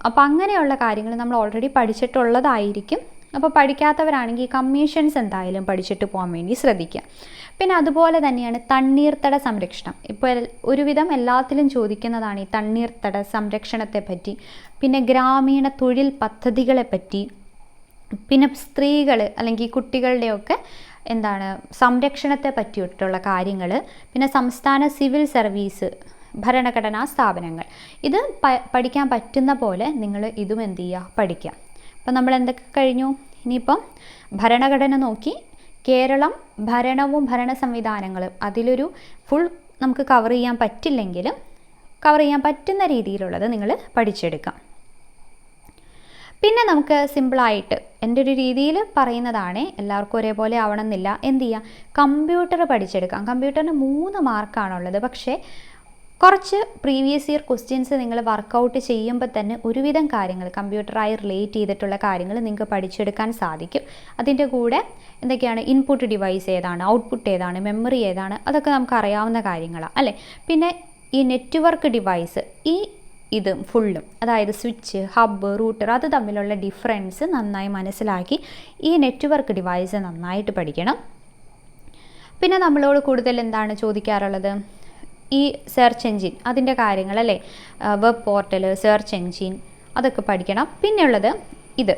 അപ്പോൾ അങ്ങനെയുള്ള കാര്യങ്ങൾ നമ്മൾ ഓൾറെഡി പഠിച്ചിട്ടുള്ളതായിരിക്കും. അപ്പോൾ പഠിക്കാത്തവരാണെങ്കിൽ കമ്മീഷൻസ് എന്തായാലും പഠിച്ചിട്ട് പോകാൻ വേണ്ടി ശ്രദ്ധിക്കുക. പിന്നെ അതുപോലെ തന്നെയാണ് തണ്ണീർത്തട സംരക്ഷണം. ഇപ്പോൾ ഒരുവിധം എല്ലാത്തിലും ചോദിക്കുന്നതാണ് ഈ തണ്ണീർത്തട സംരക്ഷണത്തെ പറ്റി, പിന്നെ ഗ്രാമീണ തൊഴിൽ പദ്ധതികളെ പറ്റി, പിന്നെ സ്ത്രീകൾ അല്ലെങ്കിൽ കുട്ടികളുടെയൊക്കെ സംരക്ഷണത്തെ പറ്റിയിട്ടുള്ള കാര്യങ്ങൾ, പിന്നെ സംസ്ഥാന സിവിൽ സർവീസ്, ഭരണഘടനാ സ്ഥാപനങ്ങൾ. ഇത് പഠിക്കാൻ പറ്റുന്ന പോലെ നിങ്ങൾ ഇതും എന്ത് ചെയ്യുക, പഠിക്കുക. അപ്പം നമ്മൾ എന്തൊക്കെ കഴിഞ്ഞു, ഇനിയിപ്പം ഭരണഘടന നോക്കി, കേരളം ഭരണവും ഭരണ സംവിധാനങ്ങളും അതിലൊരു ഫുൾ നമുക്ക് കവർ ചെയ്യാൻ പറ്റില്ലെങ്കിലും കവർ ചെയ്യാൻ പറ്റുന്ന രീതിയിലുള്ളത് നിങ്ങൾ പഠിച്ചെടുക്കാം. പിന്നെ നമുക്ക് സിമ്പിളായിട്ട് എൻ്റെ ഒരു രീതിയിൽ പറയുന്നതാണ്, എല്ലാവർക്കും ഒരേപോലെ ആവണമെന്നില്ല. എന്ത് ചെയ്യുക, കമ്പ്യൂട്ടർ പഠിച്ചെടുക്കാം. കമ്പ്യൂട്ടറിന് 3 മാർക്കാണുള്ളത്. പക്ഷേ കുറച്ച് പ്രീവിയസ് ഇയർ ക്വസ്റ്റ്യൻസ് നിങ്ങൾ വർക്കൗട്ട് ചെയ്യുമ്പോൾ തന്നെ ഒരുവിധം കാര്യങ്ങൾ കമ്പ്യൂട്ടറായി റിലേറ്റ് ചെയ്തിട്ടുള്ള കാര്യങ്ങൾ നിങ്ങൾക്ക് പഠിച്ചെടുക്കാൻ സാധിക്കും. അതിൻ്റെ കൂടെ എന്തൊക്കെയാണ്, ഇൻപുട്ട് ഡിവൈസ് ഏതാണ്, ഔട്ട്പുട്ട് ഏതാണ്, മെമ്മറി ഏതാണ്, അതൊക്കെ നമുക്ക് അറിയാവുന്ന കാര്യങ്ങളാണ് അല്ലേ. പിന്നെ ഈ നെറ്റ്വർക്ക് ഡിവൈസ്, ഇത് ഫുള്ളും, അതായത് സ്വിച്ച്, ഹബ്ബ്, റൂട്ടർ, അത് തമ്മിലുള്ള ഡിഫറൻസ് നന്നായി മനസ്സിലാക്കി ഈ നെറ്റ്വർക്ക് ഡിവൈസ് നന്നായിട്ട് പഠിക്കണം. പിന്നെ നമ്മളോട് കൂടുതൽ എന്താണ് ചോദിക്കാറുള്ളത്, ഈ സെർച്ച് എൻജിൻ അതിൻ്റെ കാര്യങ്ങൾ അല്ലേ, വെബ് പോർട്ടൽ, സെർച്ച് എൻജിൻ, അതൊക്കെ പഠിക്കണം. പിന്നെയുള്ളത് ഇത്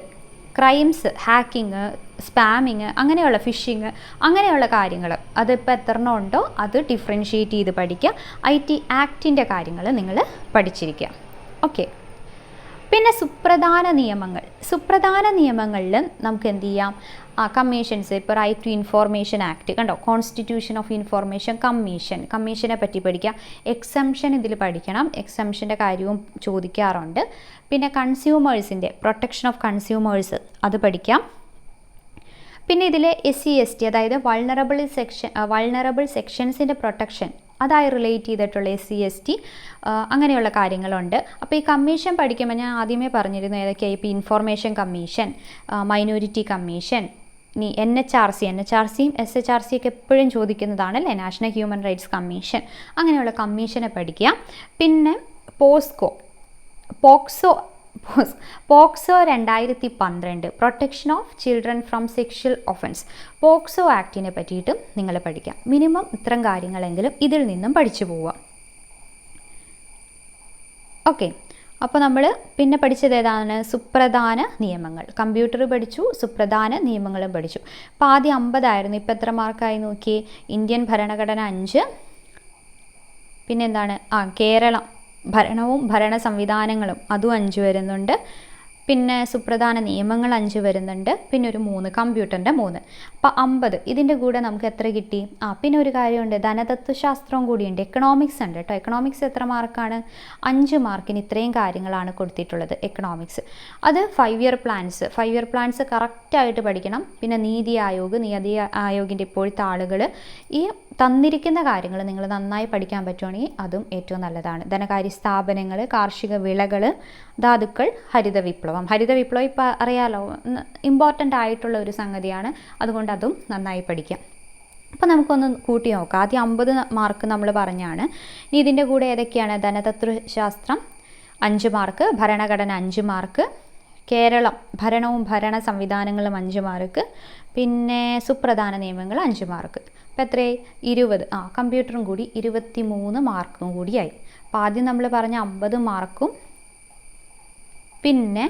ക്രൈംസ്, ഹാക്കിങ്, സ്പാമിങ്, അങ്ങനെയുള്ള ഫിഷിങ്, അങ്ങനെയുള്ള കാര്യങ്ങൾ അതിപ്പോൾ എത്രണ്ണം ഉണ്ടോ അത് ഡിഫറൻഷ്യേറ്റ് ചെയ്ത് പഠിക്കുക. IT ആക്ടിൻ്റെ കാര്യങ്ങൾ നിങ്ങൾ പഠിച്ചിരിക്കുക. ഓക്കെ. പിന്നെ സുപ്രധാന നിയമങ്ങളിൽ നമുക്ക് എന്ത് ചെയ്യാം, കമ്മീഷൻസ്, ഇപ്പോൾ റൈറ്റ് ടു ഇൻഫോർമേഷൻ ആക്ട് കണ്ടോ, കോൺസ്റ്റിറ്റ്യൂഷൻ ഓഫ് ഇൻഫോർമേഷൻ കമ്മീഷനെ പറ്റി പഠിക്കാം. എക്സംഷൻ ഇതിൽ പഠിക്കണം, എക്സംഷൻ്റെ കാര്യവും ചോദിക്കാറുണ്ട്. പിന്നെ കൺസ്യൂമേഴ്സിൻ്റെ പ്രൊട്ടക്ഷൻ ഓഫ് കൺസ്യൂമേഴ്സ് അത് പഠിക്കാം. പിന്നെ ഇതിൽ SC ST അതായത് വൾണറബിൾ സെക്ഷൻസിൻ്റെ പ്രൊട്ടക്ഷൻ അതായി റിലേറ്റ് ചെയ്തിട്ടുള്ള SC/ST അങ്ങനെയുള്ള കാര്യങ്ങളുണ്ട്. അപ്പോൾ ഈ കമ്മീഷൻ പഠിക്കുമ്പോൾ ഞാൻ ആദ്യമേ പറഞ്ഞിരുന്നു ഏതൊക്കെയാണ്. ഇപ്പോൾ ഇൻഫോർമേഷൻ കമ്മീഷൻ, മൈനോറിറ്റി കമ്മീഷൻ, ഇനി NHRCയും SHRC ഒക്കെ എപ്പോഴും ചോദിക്കുന്നതാണ് അല്ലേ, നാഷണൽ ഹ്യൂമൻ റൈറ്റ്സ് കമ്മീഷൻ. അങ്ങനെയുള്ള കമ്മീഷനെ പഠിക്കുക. പിന്നെ POCSO 2012 protection of children from sexual offence, POCSO ആക്ടിനെ പറ്റിയിട്ടും നിങ്ങൾ പഠിക്കാം. മിനിമം ഇത്തരം കാര്യങ്ങളെങ്കിലും ഇതിൽ നിന്നും പഠിച്ചു പോവുക. ഓക്കെ, അപ്പോൾ നമ്മൾ പിന്നെ പഠിച്ചത് ഏതാണ്? സുപ്രധാന നിയമങ്ങൾ. കമ്പ്യൂട്ടർ പഠിച്ചു, സുപ്രധാന നിയമങ്ങളും പഠിച്ചു. അപ്പോൾ ആദ്യം 50 ആയിരുന്നു, ഇപ്പോൾ എത്ര മാർക്കായി നോക്കിയേ? ഇന്ത്യൻ ഭരണഘടന 5, പിന്നെ എന്താണ്, കേരളം ഭരണവും ഭരണ സംവിധാനങ്ങളും അതും 5 വരുന്നുണ്ട്. പിന്നെ സുപ്രധാന നിയമങ്ങൾ 5 വരുന്നുണ്ട്. പിന്നെ ഒരു 3 കമ്പ്യൂട്ടറിൻ്റെ 3. അപ്പോൾ 50. ഇതിൻ്റെ കൂടെ നമുക്ക് എത്ര കിട്ടി? പിന്നെ ഒരു കാര്യമുണ്ട്, ധനതത്വശാസ്ത്രവും കൂടിയുണ്ട്, എക്കണോമിക്സ് ഉണ്ട് കേട്ടോ. എക്കണോമിക്സ് എത്ര മാർക്കാണ്? 5 മാർക്കിന് ഇത്രയും കാര്യങ്ങളാണ് കൊടുത്തിട്ടുള്ളത് എക്കണോമിക്സ്. അത് 5 ഇയർ പ്ലാൻസ് കറക്റ്റായിട്ട് പഠിക്കണം. പിന്നെ നീതി ആയോഗിൻ്റെ ഇപ്പോഴത്തെ ആളുകൾ ഈ തന്നിരിക്കുന്ന കാര്യങ്ങൾ നിങ്ങൾ നന്നായി പഠിക്കാൻ പറ്റുവാണെങ്കിൽ അതും ഏറ്റവും നല്ലതാണ്. ധനകാര്യ സ്ഥാപനങ്ങൾ, കാർഷിക വിളകൾ, ധാതുക്കൾ, ഹരിത വിപ്ലവം ഇപ്പോൾ അറിയാലോ, ഇമ്പോർട്ടൻ്റ് ആയിട്ടുള്ള ഒരു സംഗതിയാണ്. അതുകൊണ്ട് അതും നന്നായി പഠിക്കാം. അപ്പോൾ നമുക്കൊന്ന് കൂട്ടി നോക്കാം. ആദ്യം 50 മാർക്ക് നമ്മൾ പറഞ്ഞാണ്. ഇനി ഇതിൻ്റെ കൂടെ ഏതൊക്കെയാണ്? ധനതത്വശാസ്ത്രം 5 മാർക്ക്, ഭരണഘടന 5 മാർക്ക്, കേരളം ഭരണവും ഭരണ സംവിധാനങ്ങളും 5 മാർക്ക്, പിന്നെ സുപ്രധാന നിയമങ്ങൾ 5 മാർക്ക്. അപ്പോൾ എത്രയായി? 20. കമ്പ്യൂട്ടറും കൂടി 23 മാർക്കും കൂടിയായി. അപ്പോൾ ആദ്യം നമ്മൾ പറഞ്ഞ 50 മാർക്കും പിന്നെ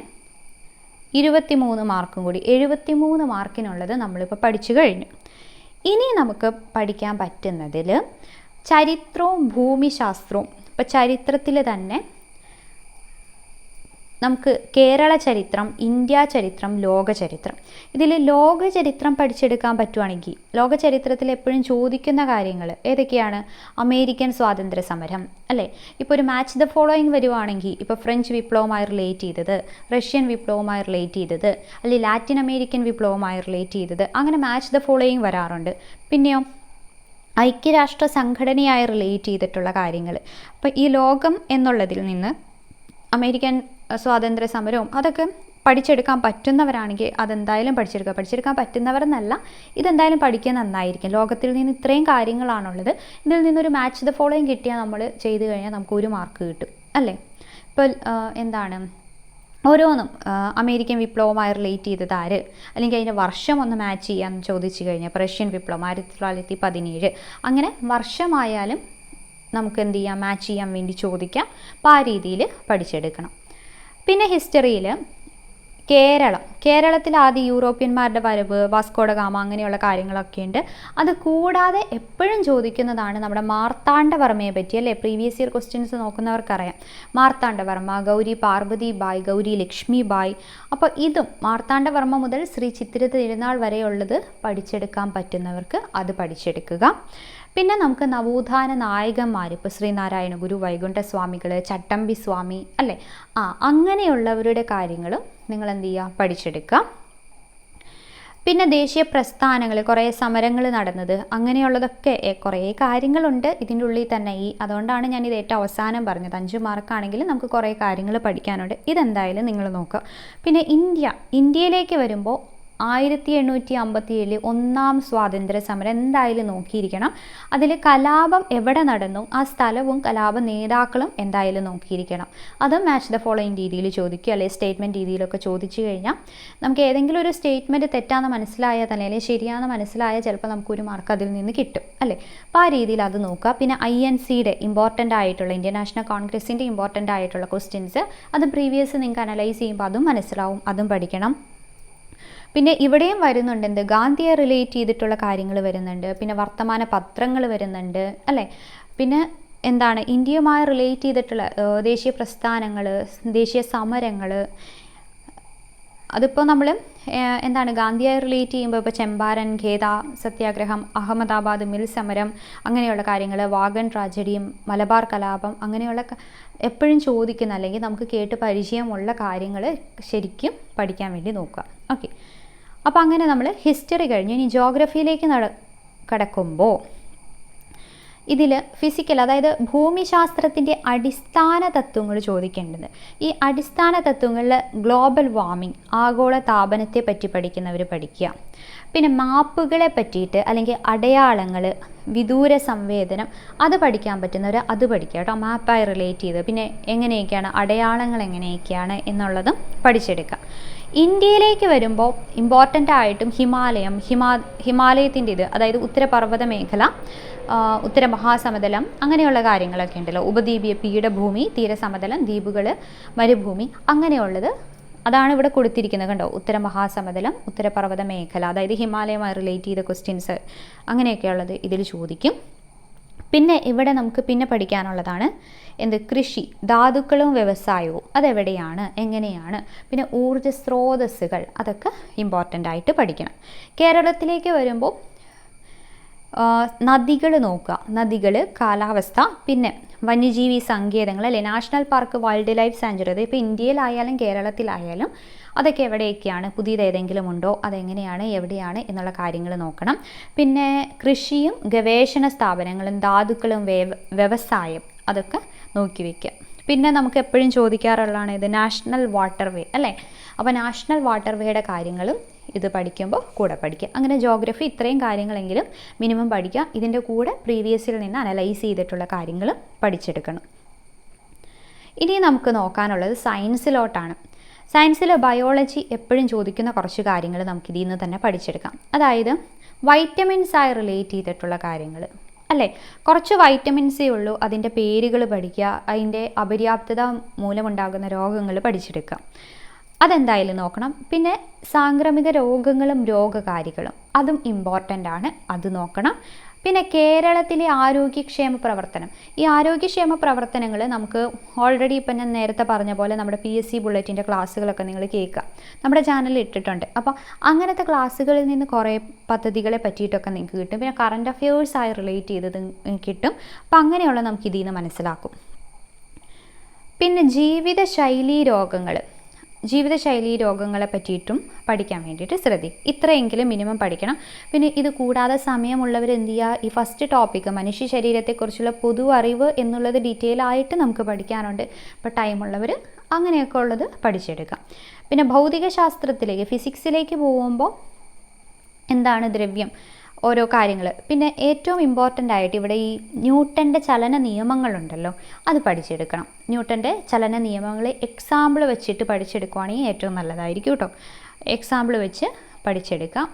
23 മാർക്കും കൂടി 73 മാർക്കിനുള്ളത് നമ്മളിപ്പോൾ പഠിച്ചു കഴിഞ്ഞു. ഇനി നമുക്ക് പഠിക്കാൻ പറ്റുന്നതിൽ ചരിത്രവും ഭൂമിശാസ്ത്രവും. ഇപ്പോൾ ചരിത്രത്തിൽ തന്നെ നമുക്ക് കേരള ചരിത്രം, ഇന്ത്യ ചരിത്രം, ലോക ചരിത്രം. ഇതിൽ ലോക ചരിത്രം പഠിച്ചെടുക്കാൻ പറ്റുവാണെങ്കിൽ, ലോക ചരിത്രത്തിൽ എപ്പോഴും ചോദിക്കുന്ന കാര്യങ്ങൾ ഏതൊക്കെയാണ്? അമേരിക്കൻ സ്വാതന്ത്ര്യ സമരം അല്ലേ. ഇപ്പോൾ ഒരു മാച്ച് ദ ഫോളോയിങ് വരുവാണെങ്കിൽ, ഇപ്പോൾ ഫ്രഞ്ച് വിപ്ലവവുമായി റിലേറ്റ് ചെയ്തത്, റഷ്യൻ വിപ്ലവവുമായി റിലേറ്റ് ചെയ്തത്, അല്ലെങ്കിൽ ലാറ്റിൻ അമേരിക്കൻ വിപ്ലവവുമായി റിലേറ്റ് ചെയ്തത്, അങ്ങനെ മാച്ച് ദ ഫോളോയിങ് വരാറുണ്ട്. പിന്നെയോ ഐക്യരാഷ്ട്ര സംഘടനയായി റിലേറ്റ് ചെയ്തിട്ടുള്ള കാര്യങ്ങൾ. അപ്പോൾ ഈ ലോകം എന്നുള്ളതിൽ നിന്ന് അമേരിക്കൻ സ്വാതന്ത്ര്യ സമരവും അതൊക്കെ പഠിച്ചെടുക്കാൻ പറ്റുന്നവരാണെങ്കിൽ അതെന്തായാലും പഠിച്ചെടുക്കാൻ പറ്റുന്നവരെന്നല്ല, ഇതെന്തായാലും പഠിക്കാൻ നന്നായിരിക്കും. ലോകത്തിൽ നിന്ന് ഇത്രയും കാര്യങ്ങളാണുള്ളത്. ഇതിൽ നിന്നൊരു മാച്ച് ദ ഫോളോയിങ് കിട്ടിയാൽ നമ്മൾ ചെയ്ത് കഴിഞ്ഞാൽ നമുക്ക് 1 മാർക്ക് കിട്ടും അല്ലേ. ഇപ്പോൾ എന്താണ് ഓരോന്നും അമേരിക്കൻ വിപ്ലവവുമായി റിലേറ്റ് ചെയ്തത് ആര്, അല്ലെങ്കിൽ അതിൻ്റെ വർഷം ഒന്ന് മാച്ച് ചെയ്യാൻ ചോദിച്ചു കഴിഞ്ഞാൽ റഷ്യൻ വിപ്ലവം 1917, അങ്ങനെ വർഷമായാലും നമുക്ക് എന്ത് ചെയ്യാം, മാച്ച് ചെയ്യാൻ വേണ്ടി ചോദിക്കാം. അപ്പോൾ ആ രീതിയിൽ പഠിച്ചെടുക്കണം. പിന്നെ ഹിസ്റ്ററിയിൽ കേരളത്തിൽ ആദ്യം യൂറോപ്യന്മാരുടെ വരവ്, വാസ്കോ ഡ ഗാമ, അങ്ങനെയുള്ള കാര്യങ്ങളൊക്കെ ഉണ്ട്. അത് കൂടാതെ എപ്പോഴും ചോദിക്കുന്നതാണ് നമ്മുടെ മാർത്താണ്ഡവർമ്മയെ പറ്റി അല്ലേ. പ്രീവിയസ് ഇയർ ക്വസ്റ്റ്യൻസ് നോക്കുന്നവർക്കറിയാം, മാർത്താണ്ഡവർമ്മ, ഗൗരി പാർവതി ബായ്, ഗൗരി ലക്ഷ്മി ബായ്. അപ്പോൾ ഇതും മാർത്താണ്ഡവർമ്മ മുതൽ ശ്രീ ചിത്തിര തിരുനാൾ വരെയുള്ളത് പഠിച്ചെടുക്കാൻ പറ്റുന്നവർക്ക് അത് പഠിച്ചെടുക്കുക. പിന്നെ നമുക്ക് നവോത്ഥാന നായകന്മാർ, ഇപ്പോൾ ശ്രീനാരായണ ഗുരു, വൈകുണ്ഠസ്വാമികൾ, ചട്ടമ്പി സ്വാമി അല്ലേ, അങ്ങനെയുള്ളവരുടെ കാര്യങ്ങളും നിങ്ങൾ എന്ത് ചെയ്യുക, പഠിച്ചെടുക്കുക. പിന്നെ ദേശീയ പ്രസ്ഥാനങ്ങൾ, കുറേ സമരങ്ങൾ നടന്നത്, അങ്ങനെയുള്ളതൊക്കെ കുറേ കാര്യങ്ങളുണ്ട് ഇതിൻ്റെ ഉള്ളിൽ തന്നെ. അതുകൊണ്ടാണ് ഞാനിത് ഏറ്റവും അവസാനം പറഞ്ഞത്. 5 മാർക്കാണെങ്കിലും നമുക്ക് കുറേ കാര്യങ്ങൾ പഠിക്കാനുണ്ട്. ഇതെന്തായാലും നിങ്ങൾ നോക്കുക. പിന്നെ ഇന്ത്യയിലേക്ക് വരുമ്പോൾ 1857 ഒന്നാം സ്വാതന്ത്ര്യ സമരം എന്തായാലും നോക്കിയിരിക്കണം. അതിൽ കലാപം എവിടെ നടന്നു, ആ സ്ഥലവും കലാപ നേതാക്കളും എന്തായാലും നോക്കിയിരിക്കണം. അതും മാച്ച് ദ ഫോളോയിങ് രീതിയിൽ ചോദിക്കുക, അല്ലെങ്കിൽ സ്റ്റേറ്റ്മെൻറ്റ് രീതിയിലൊക്കെ ചോദിച്ചു കഴിഞ്ഞാൽ നമുക്ക് ഏതെങ്കിലും ഒരു സ്റ്റേറ്റ്മെൻറ്റ് തെറ്റാന്ന് മനസ്സിലായാൽ തന്നെ, അല്ലെങ്കിൽ ശരിയാണെന്ന് മനസ്സിലായാൽ ചിലപ്പോൾ നമുക്ക് 1 മാർക്ക് അതിൽ നിന്ന് കിട്ടും അല്ലേ. അപ്പോൾ ആ രീതിയിൽ അത് നോക്കുക. പിന്നെ INCയുടെ ഇമ്പോർട്ടൻ്റ് ആയിട്ടുള്ള, ഇന്ത്യൻ നാഷണൽ കോൺഗ്രസിൻ്റെ ഇമ്പോർട്ടൻ്റ് ആയിട്ടുള്ള ക്വസ്റ്റ്യൻസ്, അത് പ്രീവിയസ് നിങ്ങൾക്ക് അനലൈസ് ചെയ്യുമ്പോൾ അതും മനസ്സിലാവും, അതും പഠിക്കണം. പിന്നെ ഇവിടെയും വരുന്നുണ്ട് എന്ത്, ഗാന്ധിയെ റിലേറ്റ് ചെയ്തിട്ടുള്ള കാര്യങ്ങൾ വരുന്നുണ്ട്. പിന്നെ വർത്തമാന പത്രങ്ങൾ വരുന്നുണ്ട് അല്ലേ. പിന്നെ എന്താണ്, ഇന്ത്യയുമായി റിലേറ്റ് ചെയ്തിട്ടുള്ള ദേശീയ പ്രസ്ഥാനങ്ങൾ, ദേശീയ സമരങ്ങൾ, അതിപ്പോൾ നമ്മൾ എന്താണ് ഗാന്ധിയായി റിലേറ്റ് ചെയ്യുമ്പോൾ ഇപ്പോൾ ചമ്പാരൻ ഖേദ സത്യാഗ്രഹം, അഹമ്മദാബാദ് മിൽ സമരം, അങ്ങനെയുള്ള കാര്യങ്ങൾ, വാഗൺ ട്രാജഡിയും മലബാർ കലാപം, അങ്ങനെയുള്ള എപ്പോഴും ചോദിക്കുന്ന അല്ലെങ്കിൽ നമുക്ക് കേട്ട് പരിചയമുള്ള കാര്യങ്ങൾ ശരിക്കും പഠിക്കാൻ വേണ്ടി നോക്കുക. ഓക്കെ, അപ്പോൾ അങ്ങനെ നമ്മൾ ഹിസ്റ്ററി കഴിഞ്ഞ് ഇനി ജോഗ്രഫിയിലേക്ക് കടക്കുമ്പോൾ ഇതിൽ ഫിസിക്കൽ, അതായത് ഭൂമിശാസ്ത്രത്തിൻ്റെ അടിസ്ഥാന തത്വങ്ങൾ ചോദിക്കേണ്ടത്. ഈ അടിസ്ഥാന തത്വങ്ങളിൽ ഗ്ലോബൽ വാർമിംഗ്, ആഗോള താപനത്തെ പറ്റി പഠിക്കുന്നവർ പഠിക്കുക. പിന്നെ മാപ്പുകളെ പറ്റിയിട്ട് അല്ലെങ്കിൽ അടയാളങ്ങൾ, വിദൂര സംവേദനം, അത് പഠിക്കാൻ പറ്റുന്നവർ അത് പഠിക്കുക കേട്ടോ. മാപ്പായി റിലേറ്റ് ചെയ്ത് പിന്നെ എങ്ങനെയൊക്കെയാണ് അടയാളങ്ങൾ എങ്ങനെയൊക്കെയാണ് എന്നുള്ളതും പഠിച്ചെടുക്കുക. ഇന്ത്യയിലേക്ക് വരുമ്പോൾ ഇമ്പോർട്ടൻ്റ് ആയിട്ടും ഹിമാലയത്തിൻ്റെ ഇത്, അതായത് ഉത്തരപർവ്വത മേഖല, ഉത്തര മഹാസമതലം, അങ്ങനെയുള്ള കാര്യങ്ങളൊക്കെ ഉണ്ടല്ലോ. ഉപദ്വീപീയ പീഠഭൂമി, തീരസമതലം, ദ്വീപുകൾ, മരുഭൂമി, അങ്ങനെയുള്ളത് അതാണ് ഇവിടെ കൊടുത്തിരിക്കുന്നത് കണ്ടോ. ഉത്തര മഹാസമതലം, ഉത്തരപർവ്വത മേഖല, അതായത് ഹിമാലയവുമായി റിലേറ്റ് ചെയ്ത ക്വസ്റ്റ്യൻസ് അങ്ങനെയൊക്കെയുള്ളത് ഇതിൽ ചോദിക്കും. പിന്നെ ഇവിടെ നമുക്ക് പിന്നെ പഠിക്കാനുള്ളതാണ് കൃഷി, ധാതുക്കളും വ്യവസായവും, അതെവിടെയാണ്, എങ്ങനെയാണ്. പിന്നെ ഊർജ്ജ സ്രോതസ്സുകൾ, അതൊക്കെ ഇമ്പോർട്ടൻ്റ് ആയിട്ട് പഠിക്കണം. കേരളത്തിലേക്ക് വരുമ്പോൾ നദികൾ നോക്കുക, നദികൾ, കാലാവസ്ഥ, പിന്നെ വന്യജീവി സങ്കേതങ്ങൾ അല്ലേ, national park, wild life sanctuary, അത് ഇപ്പോൾ ഇന്ത്യയിലായാലും കേരളത്തിലായാലും അതൊക്കെ എവിടെയൊക്കെയാണ്, പുതിയത് ഏതെങ്കിലും ഉണ്ടോ, അതെങ്ങനെയാണ്, എവിടെയാണ് എന്നുള്ള കാര്യങ്ങൾ നോക്കണം. പിന്നെ കൃഷിയും ഗവേഷണ സ്ഥാപനങ്ങളും ധാതുക്കളും വ്യവസായം, അതൊക്കെ നോക്കി വയ്ക്കുക. പിന്നെ നമുക്ക് എപ്പോഴും ചോദിക്കാറുള്ളതാണ് ഇത് നാഷണൽ വാട്ടർ വേ അല്ലേ. അപ്പോൾ നാഷണൽ വാട്ടർ വേയുടെ കാര്യങ്ങളും ഇത് പഠിക്കുമ്പോൾ കൂടെ പഠിക്കുക. അങ്ങനെ ജോഗ്രഫി ഇത്രയും കാര്യങ്ങളെങ്കിലും മിനിമം പഠിക്കുക. ഇതിൻ്റെ കൂടെ പ്രീവിയസിൽ നിന്ന് അനലൈസ് ചെയ്തിട്ടുള്ള കാര്യങ്ങൾ പഠിച്ചെടുക്കണം. ഇനി നമുക്ക് നോക്കാനുള്ളത് സയൻസിലോട്ടാണ്. സയൻസിൽ ബയോളജി എപ്പോഴും ചോദിക്കുന്ന കുറച്ച് കാര്യങ്ങൾ നമുക്കിതിൽ നിന്ന് തന്നെ പഠിച്ചെടുക്കാം. അതായത് വൈറ്റമിൻസായി റിലേറ്റ് ചെയ്തിട്ടുള്ള കാര്യങ്ങൾ അല്ലേ. കുറച്ച് വൈറ്റമിൻസേ ഉള്ളൂ, അതിൻ്റെ പേരുകൾ പഠിക്കുക, അതിൻ്റെ അപര്യാപ്തത മൂലമുണ്ടാകുന്ന രോഗങ്ങൾ പഠിച്ചെടുക്കുക, അതെന്തായാലും നോക്കണം. പിന്നെ സാംക്രമിക രോഗങ്ങളും രോഗകാരികളും അതും ഇമ്പോർട്ടൻ്റ് ആണ്, അത് നോക്കണം. പിന്നെ കേരളത്തിലെ ആരോഗ്യക്ഷേമ പ്രവർത്തനം, ഈ ആരോഗ്യക്ഷേമ പ്രവർത്തനങ്ങൾ നമുക്ക് ഓൾറെഡി ഇപ്പം ഞാൻ നേരത്തെ പറഞ്ഞ പോലെ നമ്മുടെ PSC ബുള്ളറ്റിൻ്റെ ക്ലാസ്സുകളൊക്കെ നിങ്ങൾ കേൾക്കുക, നമ്മുടെ ചാനലിൽ ഇട്ടിട്ടുണ്ട്. അപ്പോൾ അങ്ങനത്തെ ക്ലാസ്സുകളിൽ നിന്ന് കുറേ പദ്ധതികളെ പറ്റിയിട്ടൊക്കെ നിങ്ങൾക്ക് കിട്ടും. പിന്നെ കറണ്ട് അഫയേഴ്സായി റിലേറ്റ് ചെയ്തത് കിട്ടും. അപ്പോൾ അങ്ങനെയുള്ള നമുക്ക് ഇതിൽ നിന്ന് മനസ്സിലാക്കും. പിന്നെ ജീവിതശൈലീ രോഗങ്ങളെ പറ്റിയിട്ടും പഠിക്കാൻ വേണ്ടിയിട്ട് ശ്രദ്ധിക്കും. ഇത്രയെങ്കിലും മിനിമം പഠിക്കണം. പിന്നെ ഇത് കൂടാതെ സമയമുള്ളവർ എന്ത് ചെയ്യുക, ഈ ഫസ്റ്റ് ടോപ്പിക്ക് മനുഷ്യ ശരീരത്തെക്കുറിച്ചുള്ള പൊതു അറിവ് എന്നുള്ളത് ഡീറ്റെയിൽ ആയിട്ട് നമുക്ക് പഠിക്കാനുണ്ട്. അപ്പോൾ ടൈമുള്ളവർ അങ്ങനെയൊക്കെ ഉള്ളത് പഠിച്ചെടുക്കാം. പിന്നെ ഭൗതിക ശാസ്ത്രത്തിലേക്ക്, ഫിസിക്സിലേക്ക് പോകുമ്പോൾ എന്താണ് ദ്രവ്യം, ഓരോ കാര്യങ്ങൾ. പിന്നെ ഏറ്റവും ഇമ്പോർട്ടൻ്റ് ആയിട്ട് ഇവിടെ ഈ ന്യൂട്ടൻ്റെ ചലന നിയമങ്ങളുണ്ടല്ലോ, അത് പഠിച്ചെടുക്കണം. ന്യൂട്ടൻ്റെ ചലന നിയമങ്ങൾ എക്സാമ്പിൾ വെച്ചിട്ട് പഠിച്ചെടുക്കുകയാണെങ്കിൽ ഏറ്റവും നല്ലതായിരിക്കും കേട്ടോ. എക്സാമ്പിൾ വെച്ച് പഠിച്ചെടുക്കാം.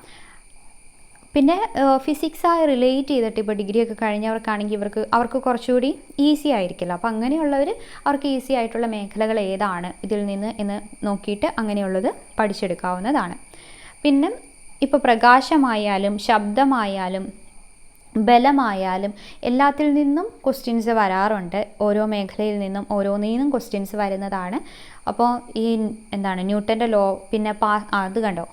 പിന്നെ ഫിസിക്സായി റിലേറ്റ് ചെയ്തിട്ട് ഇപ്പോൾ ഡിഗ്രിയൊക്കെ കഴിഞ്ഞവർക്കാണെങ്കിൽ അവർക്ക് കുറച്ചുകൂടി ഈസി ആയിരിക്കില്ല. അപ്പോൾ അങ്ങനെയുള്ളവർ അവർക്ക് ഈസി ആയിട്ടുള്ള മേഖലകൾ ഏതാണ് ഇതിൽ നിന്ന് എന്ന് നോക്കിയിട്ട് അങ്ങനെയുള്ളത് പഠിച്ചെടുക്കാവുന്നതാണ്. പിന്നെ ഇപ്പോൾ പ്രകാശമായാലും ശബ്ദമായാലും ബലമായാലും എല്ലാത്തിൽ നിന്നും ക്വസ്റ്റ്യൻസ് വരാറുണ്ട്. ഓരോ മേഖലയിൽ നിന്നും ഓരോന്നിനും ക്വസ്റ്റ്യൻസ് വരുന്നതാണ്. അപ്പോൾ ഈ ന്യൂട്ടൻ്റെ ലോ, പിന്നെ അത് കണ്ടോ,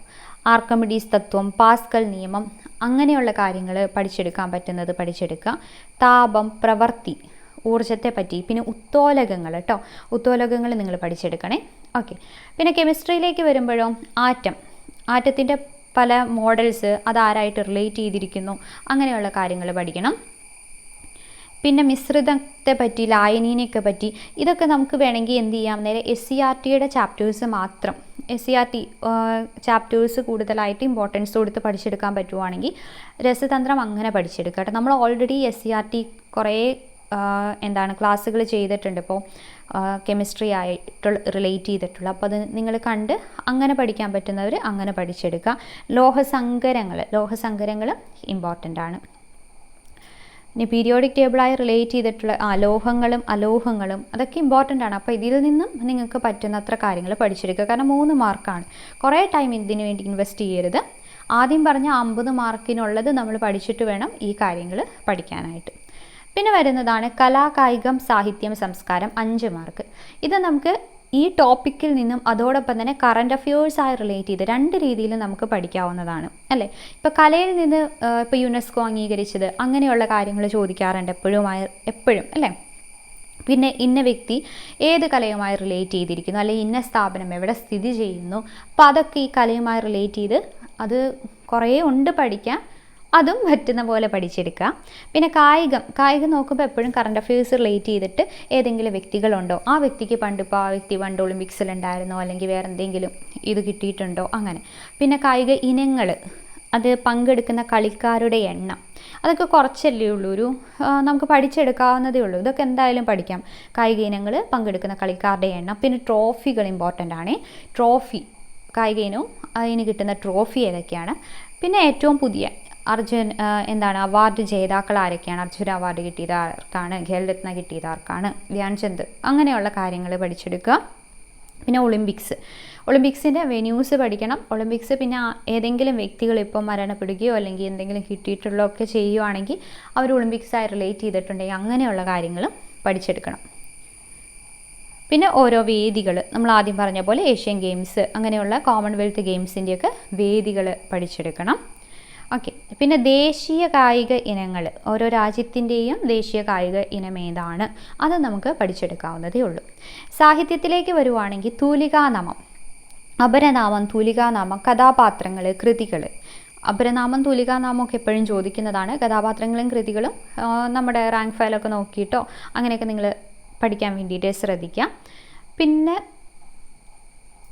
ആർക്കിമിഡീസ് തത്വം, പാസ്കൽ നിയമം, അങ്ങനെയുള്ള കാര്യങ്ങൾ പഠിച്ചെടുക്കാൻ പറ്റുന്നത് പഠിച്ചെടുക്കുക. താപം, പ്രവൃത്തി, ഊർജ്ജത്തെ പറ്റി, പിന്നെ ഉത്തോലകങ്ങൾ കേട്ടോ, ഉത്തോലകങ്ങൾ നിങ്ങൾ പഠിച്ചെടുക്കണേ. ഓക്കെ. പിന്നെ കെമിസ്ട്രിയിലേക്ക് വരുമ്പോഴോ ആറ്റത്തിൻ്റെ പല മോഡൽസ്, അതാരായിട്ട് റിലേറ്റ് ചെയ്തിരിക്കുന്നു, അങ്ങനെയുള്ള കാര്യങ്ങൾ പഠിക്കണം. പിന്നെ മിശ്രിതത്തെ പറ്റി, ലായനീനെയൊക്കെ പറ്റി, ഇതൊക്കെ നമുക്ക് വേണമെങ്കിൽ എന്ത് ചെയ്യാം, നേരെ SCERTയുടെ ചാപ്റ്റേഴ്സ് മാത്രം, SCERT ചാപ്റ്റേഴ്സ് കൂടുതലായിട്ട് ഇമ്പോർട്ടൻസ് കൊടുത്ത് പഠിച്ചെടുക്കാൻ പറ്റുവാണെങ്കിൽ രസതന്ത്രം അങ്ങനെ പഠിച്ചെടുക്കുക കേട്ടോ. നമ്മൾ ഓൾറെഡി SCERT കുറേ ക്ലാസ്സുകൾ ചെയ്തിട്ടുണ്ട് ഇപ്പോൾ കെമിസ്ട്രി ആയിട്ട് റിലേറ്റ് ചെയ്തിട്ടുള്ള. അപ്പോൾ അത് നിങ്ങൾ കണ്ട് അങ്ങനെ പഠിക്കാൻ പറ്റുന്നവർ അങ്ങനെ പഠിച്ചെടുക്കുക. ലോഹസങ്കരങ്ങൾ ഇമ്പോർട്ടൻ്റ് ആണ്. ഇനി പീരിയോഡിക് ടേബിളായി റിലേറ്റ് ചെയ്തിട്ടുള്ള ലോഹങ്ങളും അലോഹങ്ങളും അതൊക്കെ ഇമ്പോർട്ടൻ്റ് ആണ്. അപ്പോൾ ഇതിൽ നിന്നും നിങ്ങൾക്ക് പറ്റുന്നത്ര കാര്യങ്ങൾ പഠിച്ചെടുക്കുക. കാരണം 3 മാർക്കാണ്, കുറേ ടൈം ഇതിന് വേണ്ടി ഇൻവെസ്റ്റ് ചെയ്യരുത്. ആദ്യം പറഞ്ഞ 50 മാർക്കിനുള്ളത് നമ്മൾ പഠിച്ചിട്ട് വേണം ഈ കാര്യങ്ങൾ പഠിക്കാനായിട്ട്. പിന്നെ വരുന്നതാണ് കലാ, കായികം, സാഹിത്യം, സംസ്കാരം, 5 മാർക്ക്. ഇത് നമുക്ക് ഈ ടോപ്പിക്കിൽ നിന്നും അതോടൊപ്പം തന്നെ കറണ്ട് അഫയേഴ്സായി റിലേറ്റ് ചെയ്ത് 2 രീതിയിൽ നമുക്ക് പഠിക്കാവുന്നതാണ് അല്ലേ. ഇപ്പോൾ കലയിൽ നിന്ന് ഇപ്പോൾ യുനെസ്കോ അംഗീകരിച്ചത്, അങ്ങനെയുള്ള കാര്യങ്ങൾ ചോദിക്കാറുണ്ട് എപ്പോഴും അല്ലേ. പിന്നെ ഇന്ന വ്യക്തി ഏത് കലയുമായി റിലേറ്റ് ചെയ്തിരിക്കുന്നു, അല്ലെങ്കിൽ ഇന്ന സ്ഥാപനം എവിടെ സ്ഥിതി ചെയ്യുന്നു, അപ്പോൾ അതൊക്കെ ഈ കലയുമായി റിലേറ്റ് ചെയ്ത് അത് കുറേ ഉണ്ട് പഠിക്കാൻ. അതും പറ്റുന്ന പോലെ പഠിച്ചെടുക്കുക. പിന്നെ കായികം നോക്കുമ്പോൾ എപ്പോഴും കറണ്ട് അഫയേഴ്സ് റിലേറ്റ് ചെയ്തിട്ട് ഏതെങ്കിലും വ്യക്തികളുണ്ടോ, ആ വ്യക്തിക്ക് പണ്ടിപ്പോൾ ആ വ്യക്തി പണ്ട് ഒളിമ്പിക്സിലുണ്ടായിരുന്നോ അല്ലെങ്കിൽ വേറെ എന്തെങ്കിലും ഇത് കിട്ടിയിട്ടുണ്ടോ, അങ്ങനെ. പിന്നെ കായിക ഇനങ്ങൾ, അത് പങ്കെടുക്കുന്ന കളിക്കാരുടെ എണ്ണം, അതൊക്കെ കുറച്ചല്ലേ ഉള്ളൂ, നമുക്ക് പഠിച്ചെടുക്കാവുന്നതേ ഉള്ളൂ. ഇതൊക്കെ എന്തായാലും പഠിക്കാം. കായിക ഇനങ്ങൾ, പങ്കെടുക്കുന്ന കളിക്കാരുടെ എണ്ണം. പിന്നെ ട്രോഫികൾ ഇമ്പോർട്ടൻ്റ് ആണ്. ട്രോഫി, കായിക ഇനവും അതിന് കിട്ടുന്ന ട്രോഫി ഏതൊക്കെയാണ്. പിന്നെ ഏറ്റവും പുതിയ അവാർഡ് ജേതാക്കൾ ആരൊക്കെയാണ്, അർജുന അവാർഡ് കിട്ടിയത് ആർക്കാണ്, ഖേൽരത്ന കിട്ടിയത് ആർക്കാണ്, ധ്യാൻചന്ദ്, അങ്ങനെയുള്ള കാര്യങ്ങൾ പഠിച്ചെടുക്കുക. പിന്നെ ഒളിമ്പിക്സിൻ്റെ വെന്യൂസ് പഠിക്കണം. ഒളിമ്പിക്സ് പിന്നെ ഏതെങ്കിലും വ്യക്തികൾ ഇപ്പം മരണപ്പെടുകയോ അല്ലെങ്കിൽ എന്തെങ്കിലും കിട്ടിയിട്ടുള്ളതൊക്കെ ചെയ്യുവാണെങ്കിൽ അവർ ഒളിമ്പിക്സായി റിലേറ്റ് ചെയ്തിട്ടുണ്ടെങ്കിൽ അങ്ങനെയുള്ള കാര്യങ്ങളും പഠിച്ചെടുക്കണം. പിന്നെ ഓരോ വേദികൾ, നമ്മൾ ആദ്യം പറഞ്ഞ പോലെ ഏഷ്യൻ ഗെയിംസ്, അങ്ങനെയുള്ള കോമൺവെൽത്ത് ഗെയിംസിൻ്റെയൊക്കെ വേദികൾ പഠിച്ചെടുക്കണം. ഓക്കെ. പിന്നെ ദേശീയ കായിക ഇനങ്ങൾ, ഓരോ രാജ്യത്തിൻ്റെയും ദേശീയ കായിക ഇനം ഏതാണ്, അത് നമുക്ക് പഠിച്ചെടുക്കാവുന്നതേ ഉള്ളൂ. സാഹിത്യത്തിലേക്ക് വരുവാണെങ്കിൽ തൂലികാനാമം, അപരനാമം, തൂലികാനാമം, കഥാപാത്രങ്ങൾ, കൃതികൾ. അപരനാമം, തൂലികാനാമമൊക്കെ എപ്പോഴും ചോദിക്കുന്നതാണ്. കഥാപാത്രങ്ങളും കൃതികളും നമ്മുടെ റാങ്ക് ഫയലൊക്കെ നോക്കിയിട്ടോ അങ്ങനെയൊക്കെ നിങ്ങൾ പഠിക്കാൻ വേണ്ടിയിട്ട് ശ്രദ്ധിക്കാം. പിന്നെ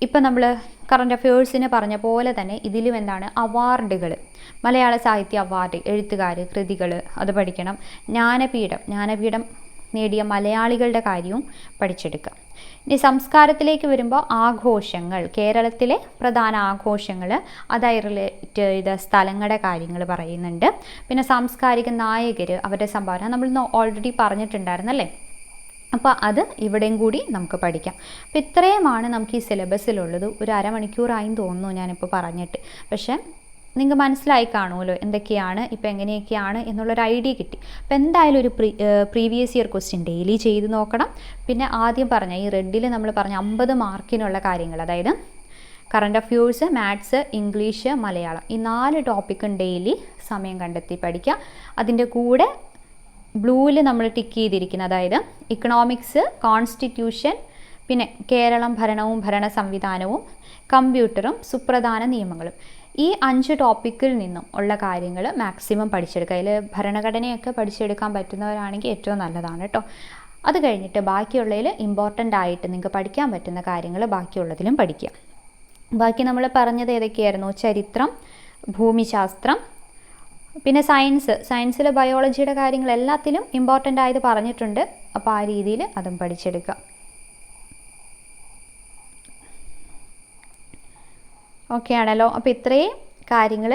ഇപ്പം നമ്മൾ കറണ്ട് അഫയേഴ്സിന് പറഞ്ഞ പോലെ തന്നെ ഇതിലും അവാർഡുകൾ, മലയാള സാഹിത്യ അവാർഡ്, എഴുത്തുകാർ, കൃതികൾ, അത് പഠിക്കണം. ജ്ഞാനപീഠം നേടിയ മലയാളികളുടെ കാര്യവും പഠിച്ചെടുക്കുക. ഇനി സംസ്കാരത്തിലേക്ക് വരുമ്പോൾ ആഘോഷങ്ങൾ, കേരളത്തിലെ പ്രധാന ആഘോഷങ്ങൾ, അതായി റിലേറ്റ് ചെയ്ത സ്ഥലങ്ങളുടെ കാര്യങ്ങൾ പറയുന്നുണ്ട്. പിന്നെ സാംസ്കാരിക നായകർ, അവരുടെ സംഭാവന നമ്മൾ ഓൾറെഡി പറഞ്ഞിട്ടുണ്ടായിരുന്നല്ലേ. അപ്പോൾ അത് ഇവിടെയും കൂടി നമുക്ക് പഠിക്കാം. അപ്പോൾ ഇത്രയുമാണ് നമുക്ക് ഈ സിലബസിലുള്ളത്. ഒരു അരമണിക്കൂറായും തോന്നുന്നു ഞാനിപ്പോൾ പറഞ്ഞിട്ട്. പക്ഷേ നിങ്ങൾക്ക് മനസ്സിലായി കാണുമല്ലോ എന്തൊക്കെയാണ്, ഇപ്പോൾ എങ്ങനെയൊക്കെയാണ് എന്നുള്ളൊരു ഐഡിയ കിട്ടി. അപ്പോൾ എന്തായാലും ഒരു പ്രീവിയസ് ഇയർ ക്വസ്റ്റ്യൻ ഡെയിലി ചെയ്ത് നോക്കണം. പിന്നെ ആദ്യം പറഞ്ഞ ഈ റെഡിൽ നമ്മൾ പറഞ്ഞ 50 മാർക്കിനുള്ള കാര്യങ്ങൾ, അതായത് current affairs, maths, English, Malayalam, ഈ 4 ടോപ്പിക്കും ഡെയിലി സമയം കണ്ടെത്തി പഠിക്കുക. അതിൻ്റെ കൂടെ ബ്ലൂവിൽ നമ്മൾ ടിക്ക് ചെയ്തിരിക്കുന്നത്, അതായത് ഇക്കണോമിക്സ്, കോൺസ്റ്റിറ്റ്യൂഷൻ, പിന്നെ കേരളം, ഭരണവും ഭരണ സംവിധാനവും, കമ്പ്യൂട്ടറും, സുപ്രധാന നിയമങ്ങളും, ഈ 5 ടോപ്പിക്കിൽ നിന്നും ഉള്ള കാര്യങ്ങൾ മാക്സിമം പഠിച്ചെടുക്കുക. അതിൽ ഭരണഘടനയൊക്കെ പഠിച്ചെടുക്കാൻ പറ്റുന്നവരാണെങ്കിൽ ഏറ്റവും നല്ലതാണ് കേട്ടോ. അത് കഴിഞ്ഞിട്ട് ബാക്കിയുള്ളതിൽ ഇമ്പോർട്ടൻ്റ് ആയിട്ട് നിങ്ങൾക്ക് പഠിക്കാൻ പറ്റുന്ന കാര്യങ്ങൾ ബാക്കിയുള്ളതിലും പഠിക്കുക. ബാക്കി നമ്മൾ പറഞ്ഞത് ഏതൊക്കെയായിരുന്നു? ചരിത്രം, ഭൂമിശാസ്ത്രം, പിന്നെ സയൻസിൽ ബയോളജിയുടെ കാര്യങ്ങൾ എല്ലാത്തിലും ഇമ്പോർട്ടൻ്റ് ആയത് പറഞ്ഞിട്ടുണ്ട്. അപ്പോൾ ആ രീതിയിൽ അതും പഠിച്ചെടുക്കുക. ഓക്കെ ആണല്ലോ. അപ്പോൾ ഇത്രയും കാര്യങ്ങൾ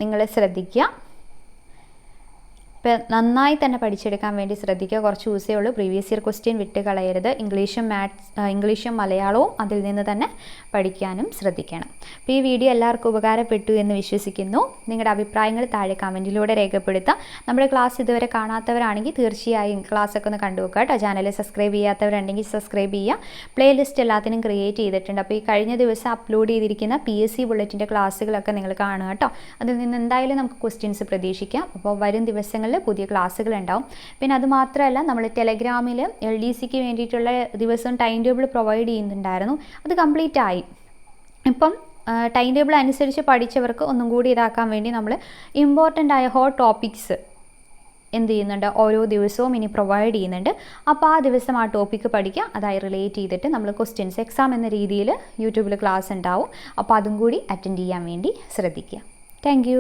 നിങ്ങൾ ശ്രദ്ധിക്കുക. ഇപ്പോൾ നന്നായി തന്നെ പഠിച്ചെടുക്കാൻ വേണ്ടി ശ്രദ്ധിക്കുക. കുറച്ച് ദിവസമേ ഉള്ളൂ. പ്രീവിയസ് ഇയർ ക്വസ്റ്റ്യൻ വിട്ട് കളയരുത്. ഇംഗ്ലീഷും മലയാളവും അതിൽ നിന്ന് തന്നെ പഠിക്കാനും ശ്രദ്ധിക്കണം. അപ്പോൾ ഈ വീഡിയോ എല്ലാവർക്കും ഉപകാരപ്പെട്ടു എന്ന് വിശ്വസിക്കുന്നു. നിങ്ങളുടെ അഭിപ്രായങ്ങൾ താഴെ കമൻറ്റിലൂടെ രേഖപ്പെടുത്താം. നമ്മുടെ ക്ലാസ് ഇതുവരെ കാണാത്തവരാണെങ്കിൽ തീർച്ചയായും ക്ലാസ്സൊക്കെ ഒന്ന് കണ്ടു നോക്കുക കേട്ടോ. ചാനൽ സബ്സ്ക്രൈബ് ചെയ്യാത്തവരുണ്ടെങ്കിൽ സബ്സ്ക്രൈബ് ചെയ്യുക. പ്ലേലിസ്റ്റ് എല്ലാത്തിനും ക്രിയേറ്റ് ചെയ്തിട്ടുണ്ട്. അപ്പോൾ ഈ കഴിഞ്ഞ ദിവസം അപ്ലോഡ് ചെയ്തിരിക്കുന്ന PSC ബുള്ളറ്റിൻ്റെ ക്ലാസ്സുകളൊക്കെ നിങ്ങൾ കാണുക കേട്ടോ. അതിൽ നിന്ന് എന്തായാലും നമുക്ക് ക്വസ്റ്റ്യൻസ് പ്രതീക്ഷിക്കാം. അപ്പോൾ വരും ദിവസങ്ങളിൽ പുതിയ ക്ലാസ്സുകൾ ഉണ്ടാവും. പിന്നെ അതുമാത്രമല്ല, നമ്മൾ ടെലഗ്രാമിൽ LDCക്ക് വേണ്ടിയിട്ടുള്ള ദിവസവും ടൈം ടേബിൾ പ്രൊവൈഡ് ചെയ്യുന്നുണ്ടായിരുന്നു. അത് കംപ്ലീറ്റ് ആയി. ഇപ്പം ടൈം ടേബിൾ അനുസരിച്ച് പഠിച്ചവർക്ക് ഒന്നും കൂടി ഇതാക്കാൻ വേണ്ടി നമ്മൾ ഇമ്പോർട്ടൻ്റ് ആയ ഹോട്ട് ടോപ്പിക്സ് എന്ത് ചെയ്യുന്നുണ്ട്, ഓരോ ദിവസവും ഇനി പ്രൊവൈഡ് ചെയ്യുന്നുണ്ട്. അപ്പോൾ ആ ദിവസം ആ ടോപ്പിക്ക് പഠിക്കുക. അതായി റിലേറ്റ് ചെയ്തിട്ട് നമ്മൾ ക്വസ്റ്റ്യൻസ് എക്സാം എന്ന രീതിയിൽ യൂട്യൂബിൽ ക്ലാസ് ഉണ്ടാവും. അപ്പോൾ അതും കൂടി അറ്റൻഡ് ചെയ്യാൻ വേണ്ടി ശ്രദ്ധിക്കുക. താങ്ക്